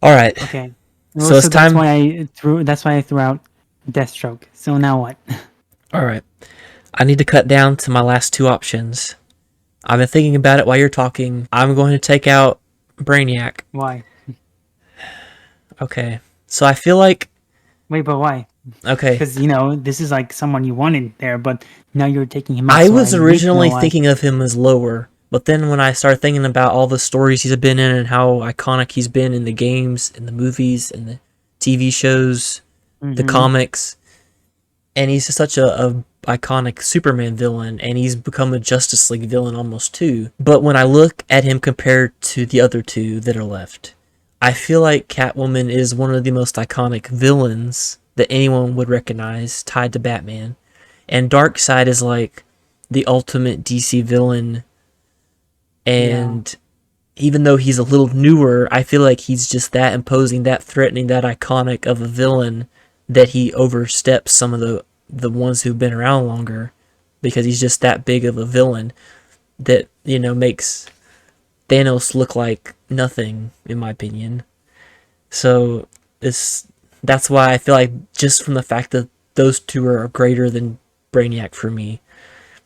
All right. Okay. Well, So it's so that's time. why I threw out Deathstroke. So now what? All right. I need to cut down to my last two options. I've been thinking about it while you're talking. I'm going to take out Brainiac. Why? Okay. So I feel like, Wait, but why? okay, Because this is like someone you wanted there, but now you're taking him out. I So was I need to know originally why. thinking of him as lower, but then when I started thinking about all the stories he's been in and how iconic he's been in the games, in the movies, in the TV shows, the Mm-hmm. comics, and he's just such a iconic Superman villain, and he's become a Justice League villain almost too. But when I look at him compared to the other two that are left, I feel like Catwoman is one of the most iconic villains that anyone would recognize tied to Batman, and Darkseid is like the ultimate DC villain. Yeah. And even though he's a little newer, I feel like he's just that imposing, that threatening, that iconic of a villain that he oversteps some of the ones who've been around longer, because he's just that big of a villain that, makes Thanos look like nothing, in my opinion. So that's why I feel like, just from the fact that those two are greater than Brainiac for me,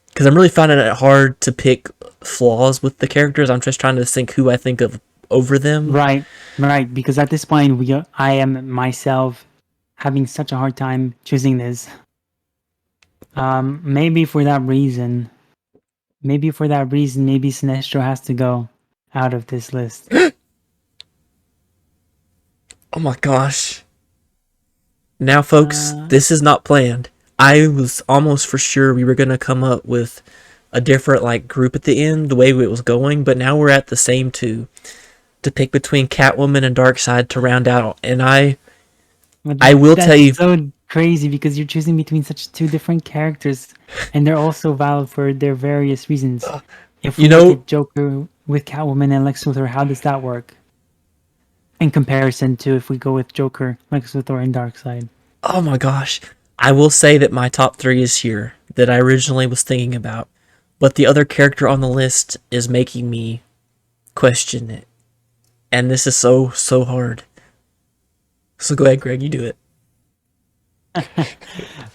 because I'm really finding it hard to pick flaws with the characters. I'm just trying to think who I think of over them. Right. Right. Because at this point, I am myself having such a hard time choosing this. Maybe for that reason. Maybe Sinestro has to go out of this list. Oh my gosh. Now, folks, Uh, this is not planned. I was almost for sure we were going to come up with a different group at the end, the way it was going, but now we're at the same two to pick between Catwoman and Darkseid to round out. And but I will tell that's you, so crazy because you're choosing between such two different characters, and they're also valid for their various reasons. If you we look know, at Joker with Catwoman and Lex Luthor, how does that work in comparison to if we go with Joker, Lex Luthor, and Darkseid? oh my gosh, I will say that my top three is here that I originally was thinking about, but the other character on the list is making me question it. And this is so, so hard. So go ahead, Greg, you do it.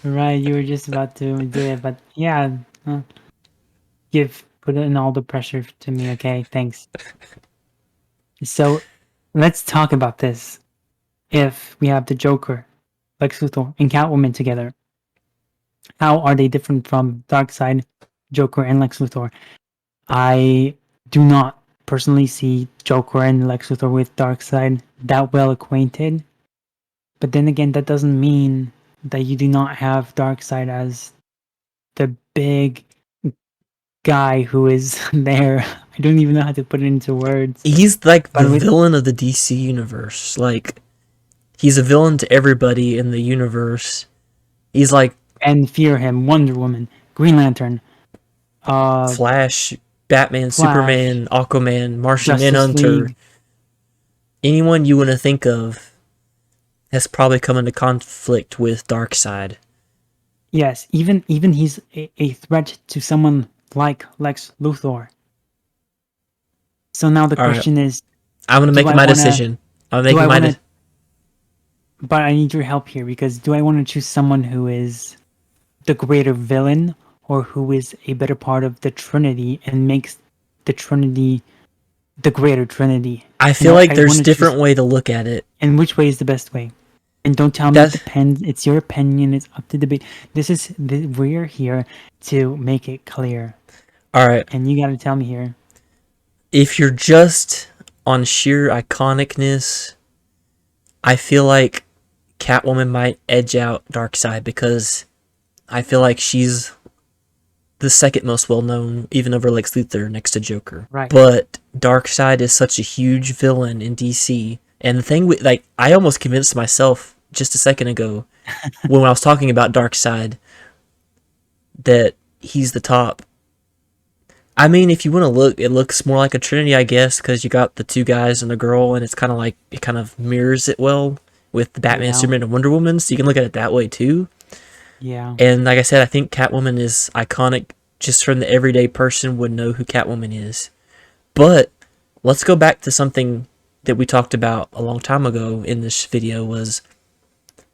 Right, you were just about to do it, but yeah, put in all the pressure to me. Okay, thanks. So let's talk about this. If we have the Joker, Lex Luthor, and Catwoman together, how are they different from Darkseid, Joker, and Lex Luthor? I do not personally see Joker and Lex Luthor with Darkseid that well acquainted. But then again, that doesn't mean that you do not have Darkseid as the big guy who is there. I don't even know how to put it into words. He's like the But with villain of the DC universe. Like, he's a villain to everybody in the universe. He's like and fear him, Wonder Woman, Green Lantern, uh, Flash, Batman, Flash, Superman, Aquaman, Martian Justice Manhunter. League. Anyone you want to think of has probably come into conflict with Darkseid. Yes, even he's a threat to someone like Lex Luthor. So now the All right, question is, I'm gonna do make I my wanna decision. I'm do I making my wanna but I need your help here because do I want to choose someone who is the greater villain or who is a better part of the Trinity and makes the Trinity the greater Trinity? I And feel like I there's want to choose. different way to look at it. And which way is the best way? And don't tell me it That depends. It's your opinion. It's up to debate. We're here to make it clear, all right. and you got to tell me here. If you're just on sheer iconicness, I feel like Catwoman might edge out Darkseid because I feel like she's the second most well known, even over Lex Luthor next to Joker. Right. But Darkseid is such a huge villain in DC. And the thing with like I almost convinced myself just a second ago when I was talking about Darkseid that he's the top. I mean, if you want to look, it looks more like a Trinity, I guess, because you got the two guys and the girl, and it's kind of like it kind of mirrors it well with the Batman, Yeah. Superman, and Wonder Woman. So you can look at it that way too. Yeah. And like I said, I think Catwoman is iconic. Just from the everyday person would know who Catwoman is. But let's go back to something that we talked about a long time ago in this video was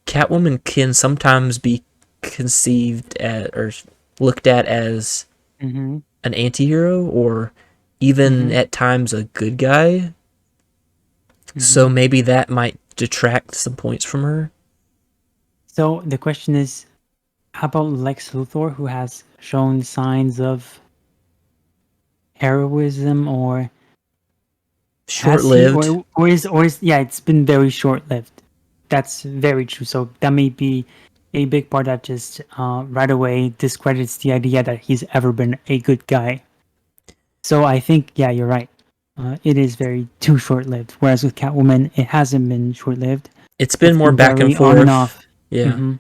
Catwoman can sometimes be conceived at or looked at as Mm-hmm. an anti-hero or even Mhm. at times a good guy. So Mhm. maybe that might detract some points from her. So the question is, how about Lex Luthor, who has shown signs of heroism, or has he, Short-lived. yeah, it's been very short-lived. That's very true. So that may be a big part that just right away discredits the idea that he's ever been a good guy. So I think, yeah, you're right. It is very too short-lived. Whereas with Catwoman, it hasn't been short-lived. It's been It's more been back and very on and forth. off. Yeah. Mm-hmm.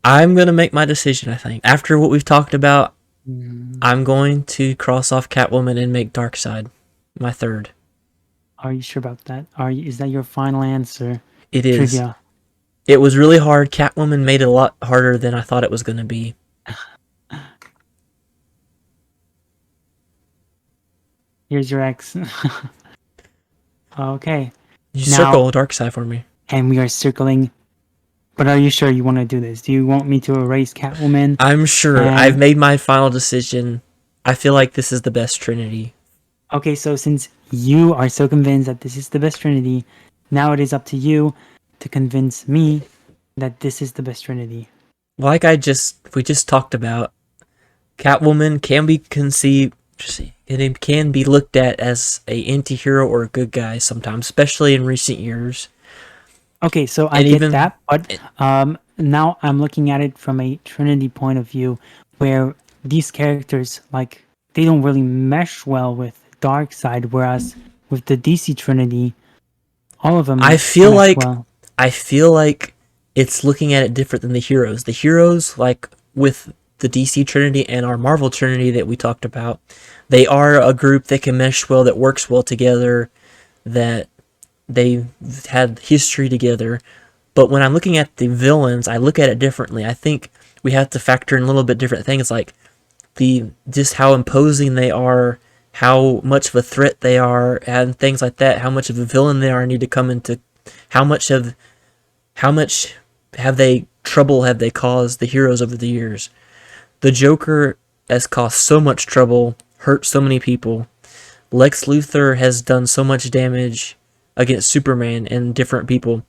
I'm going to make my decision, I think. After what we've talked about, Mm. I'm going to cross off Catwoman and make Darkseid my third. Are you sure about that? Is that your final answer? It is. Trivia. It was really hard. Catwoman made it a lot harder than I thought it was going to be. Here's your X. Okay. You Now, circle Darkseid for me. and we are circling. But are you sure you want to do this? Do you want me to erase Catwoman? I'm sure. I've And made my final decision. I feel like this is the best Trinity. okay, so since you are so convinced that this is the best Trinity, now it is up to you to convince me that this is the best Trinity. Like we just talked about, Catwoman can be conceived, it can be looked at as a anti-hero or a good guy sometimes, especially in recent years. Okay, so I And get even that, but now I'm looking at it from a Trinity point of view, where these characters like they don't really mesh well with Darkseid, whereas with the DC Trinity, all of I them feel mesh like well. I feel like it's looking at it different than the heroes. The heroes, like with the DC Trinity and our Marvel Trinity that we talked about, they are a group that can mesh well, that works well together, that they've had history together. But when I'm looking at the villains, I look at it differently. I think we have to factor in a little bit different things, like the just how imposing they are, how much of a threat they are, and things like that. How much of a villain they are need to come into how much of how much have they trouble have they caused the heroes over the years. The Joker has caused so much trouble, hurt so many people. Lex Luthor has done so much damage against Superman and different people.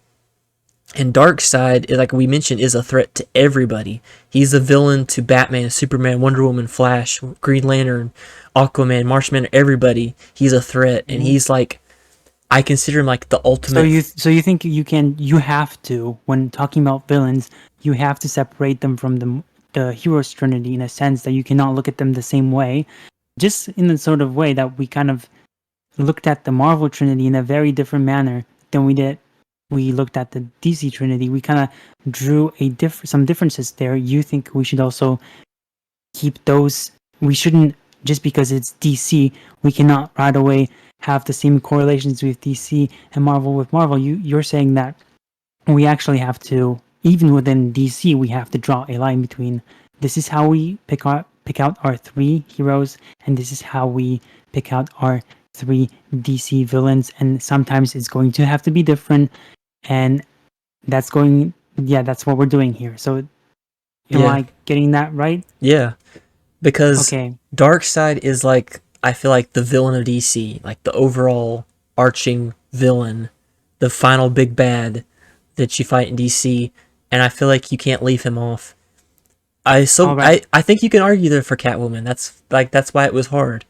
And Darkseid, like we mentioned, is a threat to everybody. He's a villain to Batman, Superman, Wonder Woman, Flash, Green Lantern, Aquaman, Martian, everybody. He's a threat, and Mhm. he's like, I consider him like the So ultimate. you think you have to, when talking about villains, you have to separate them from the heroes Trinity in a sense that you cannot look at them the same way, just in the sort of way that we kind of looked at the Marvel Trinity in a very different manner than we looked at the DC Trinity. We kind of drew some differences there. You think we should also keep those? We shouldn't, just because it's DC, we cannot right away have the same correlations with DC and Marvel with Marvel. You're saying that we actually have to, even within DC, we have to draw a line between this is how we pick out our three heroes, and this is how we pick out our three DC villains, and sometimes it's going to have to be different. And That's going. Yeah, that's what we're doing here. So, am Yeah, I getting that right? yeah. Because Okay. Darkseid is like, I feel like the villain of DC, like the overall arching villain, the final big bad that you fight in DC, and I feel like you can't leave him off. All right. I think you can argue there for Catwoman. That's why it was hard,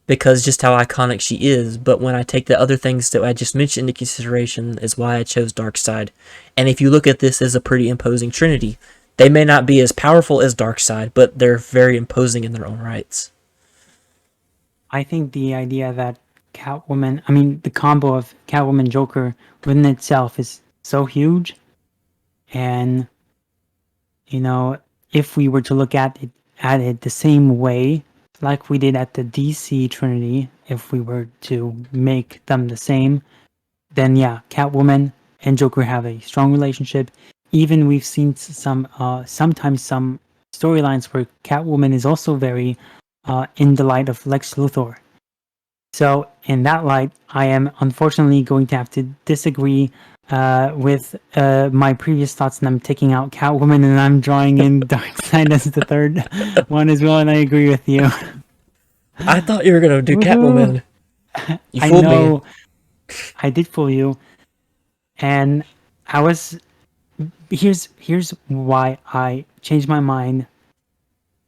because just how iconic she is. But when I take the other things that I just mentioned into consideration, is why I chose Darkseid. And if you look at this as a pretty imposing Trinity, they may not be as powerful as Darkseid, but they're very imposing in their own rights. I think the idea that Catwoman, I mean, the combo of Catwoman Joker within itself is so huge. And, you know, if we were to look at it the same way, like we did at the DC Trinity, if we were to make them the same, then yeah, Catwoman and Joker have a strong relationship. Even we've seen sometimes some storylines where Catwoman is also very in the light of Lex Luthor. So, in that light, I am unfortunately going to have to disagree with my previous thoughts, and I'm taking out Catwoman and I'm drawing in Darkseid as the third one as well, and I agree with you. I thought you were gonna do Woohoo! Catwoman. You I fooled me. know I did fool you, and I was here's why I changed my mind,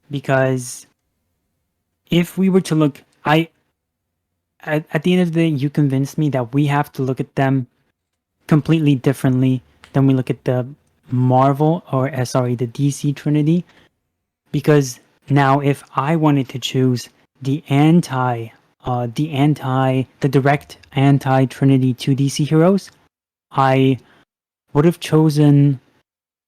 because if we were to look, I at the end of the day, you convinced me that we have to look at them completely differently than we look at the Marvel, or sorry, the DC Trinity. Because now, if I wanted to choose the the direct anti Trinity to DC heroes, I would have chosen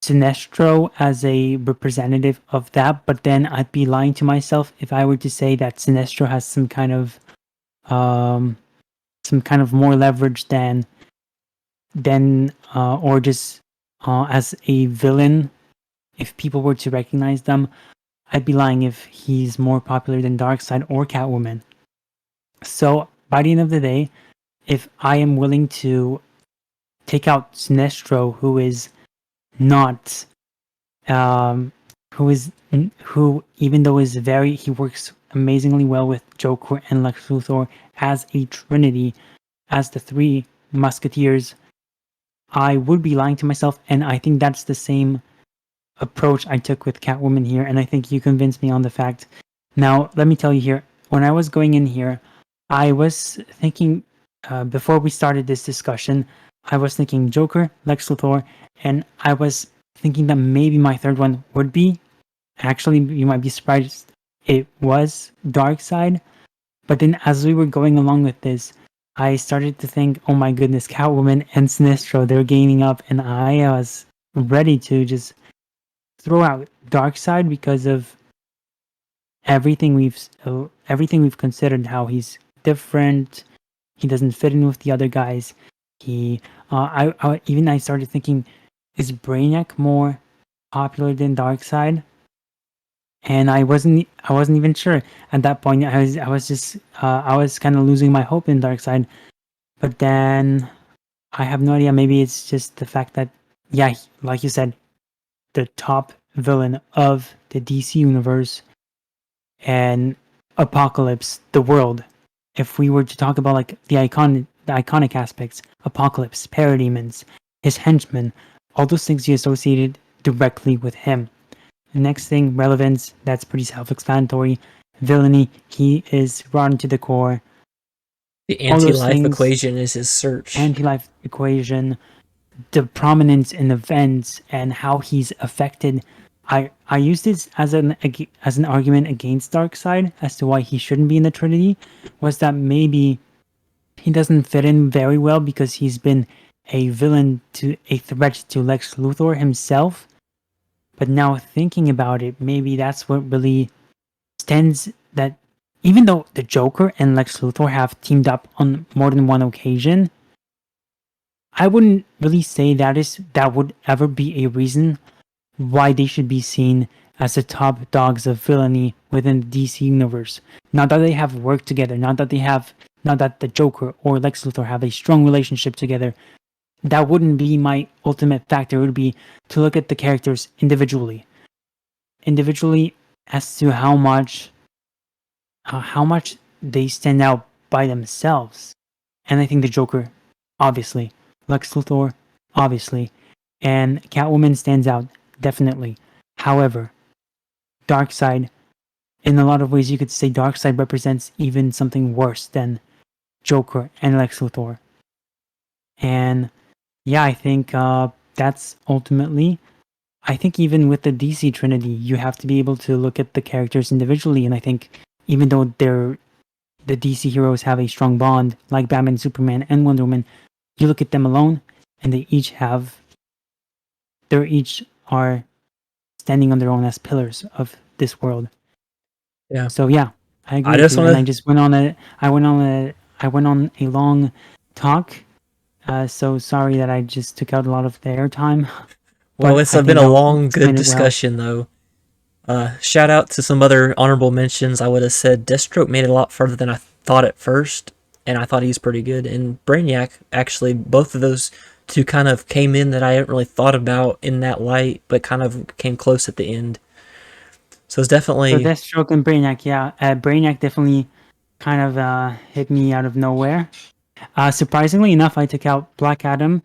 Sinestro as a representative of that. But then I'd be lying to myself if I were to say that Sinestro has um, some kind of more leverage than or just as a villain. If people were to recognize them, I'd be lying if he's more popular than Darkseid or Catwoman. So by the end of the day, if I am willing to take out Sinestro, who is not, um, who even though is very, he works amazingly well with Joker and Lex Luthor as a trinity, as the three musketeers, I would be lying to myself, and I think that's the same approach I took with Catwoman here, and I think you convinced me on the fact. Now, let me tell you here, when I was going in here, I was thinking, before we started this discussion, I was thinking Joker, Lex Luthor, and I was thinking that maybe my third one would be, actually, you might be surprised, it was Darkseid. But then as we were going along with this, I started to think, oh my goodness, Catwoman and Sinestro, they're gaining up, and I was ready to just throw out Darkseid because of everything we've considered, how he's different, he doesn't fit in with the other guys. He I started thinking, is Brainiac more popular than Darkseid? And I wasn't even sure at that point. I was kind of losing my hope in Darkseid. But then I have no idea. Maybe it's just the fact that, yeah, like you said, the top villain of the DC universe, and Apocalypse, the world. If we were to talk about like the iconic aspects, Apocalypse, Parademons, his henchmen, all those things you associated directly with him. The next thing, Relevance, that's pretty self-explanatory. Villainy, he is rotten to the core. The All those anti-life things, equation is his search. anti-life equation, the prominence in events and how he's affected. I used this as an argument against Darkseid as to why he shouldn't be in the Trinity, was that maybe he doesn't fit in very well because he's been a threat to Lex Luthor himself. But now thinking about it, maybe that's what really stands, that even though the Joker and Lex Luthor have teamed up on more than one occasion, I wouldn't really say that would ever be a reason why they should be seen as the top dogs of villainy within the DC universe. Not that they have worked together, not that the Joker or Lex Luthor have a strong relationship together. that wouldn't be my ultimate factor. It would be to look at the characters individually as to how much they stand out by themselves. And I think the Joker, obviously, Lex Luthor, obviously, and Catwoman stands out definitely. However, Darkseid, in a lot of ways, you could say Darkseid represents even something worse than Joker and Lex Luthor. And yeah, I think that's ultimately. I think even with the DC Trinity, you have to be able to look at the characters individually. And I think even though the DC heroes have a strong bond, like Batman, Superman, and Wonder Woman, you look at them alone, and they each are standing on their own as pillars of this world. Yeah. So yeah, I agree I with just you. want And I to. just I went on a long talk. So sorry that I just took out a lot of the airtime, Well, but it's I been think a I long, good explained it well. discussion, though. Shout out to some other honorable mentions. I would have said Deathstroke made it a lot further than I thought at first, and I thought he was pretty good. And Brainiac, actually, both of those two kind of came in that I hadn't really thought about in that light, but kind of came close at the end. So it's So definitely, Deathstroke and Brainiac, yeah, Brainiac definitely kind of hit me out of nowhere. Surprisingly enough, I took out Black Adam.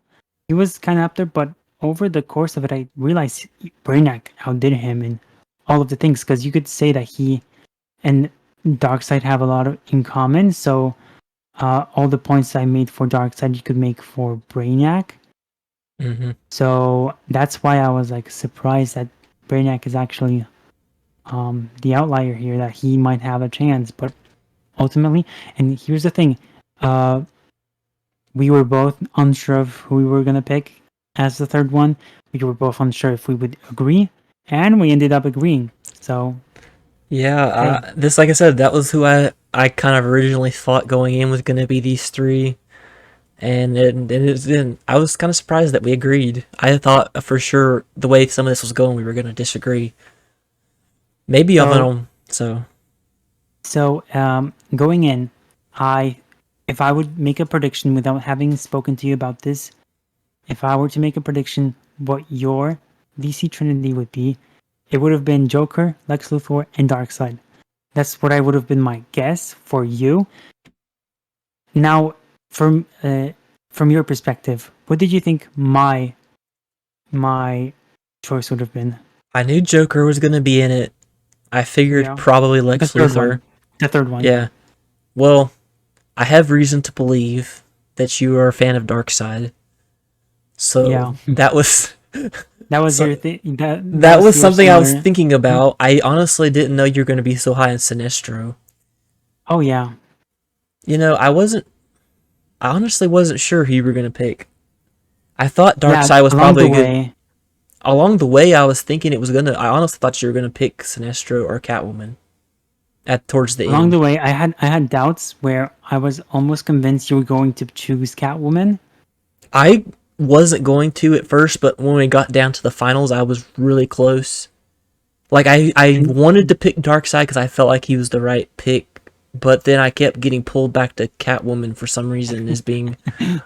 He was kind of up there, but over the course of it, I realized Brainiac outdid him in all of the things because you could say that he and Darkseid have a lot in common. So all the points I made for Darkseid, you could make for Brainiac. hmm So that's why I was like surprised that Brainiac is actually the outlier here, that he might have a chance. But ultimately, and here's the thing, uh, we were both unsure of who we were going to pick as the third one. We were both unsure if we would agree, and we ended up agreeing. So, yeah. hey, This, like I said, that was who I kind of originally thought going in was going to be these three. And I was kind of surprised that we agreed. I thought for sure the way some of this was going, we were going to disagree. Maybe of so, them. So going in, I, if I would make a prediction without having spoken to you about this, if I were to make a prediction what your DC Trinity would be, it would have been Joker, Lex Luthor, and Darkseid. That's what I would have been my guess for you. Now, from your perspective, what did you think my choice would have been? I knew Joker was going to be in it. I figured Yeah, probably the Lex third one. Luthor. The third one, yeah. Yeah. Well, I have reason to believe that you are a fan of Darkseid. So Yeah. that was That was your so thing. That that was was your something I was similar. thinking about. I honestly didn't know you were going to be so high in Sinestro. Oh yeah. I honestly wasn't sure who you were going to pick. I thought Yeah, Darkseid was along probably the a good. way, Along the way, I was thinking it was gonna. I honestly thought you were gonna pick Sinestro or Catwoman at towards the along end. the way, I had doubts where I was almost convinced you were going to choose Catwoman. I wasn't going to at first, but when we got down to the finals, I was really close. Like I And wanted to pick Darkseid because I felt like he was the right pick, but then I kept getting pulled back to Catwoman for some reason as being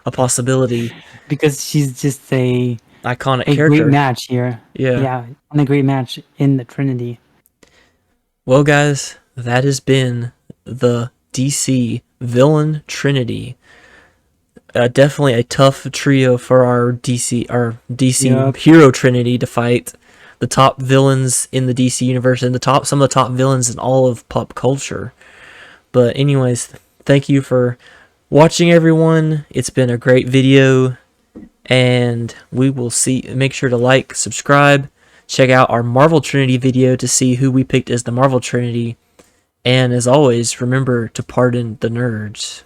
a possibility. because she's just Iconic a great character. match here. Yeah. Yeah, and a great match in the Trinity. Well, guys, that has been the DC Villain Trinity. Definitely a tough trio for our DC Yep. hero trinity to fight the top villains in the DC universe and some of the top villains in all of pop culture. But anyways, thank you for watching, everyone. It's been a great video, and we will see. Make sure to like, subscribe, check out our Marvel Trinity video to see who we picked as the Marvel Trinity. And as always, remember to pardon the nerds.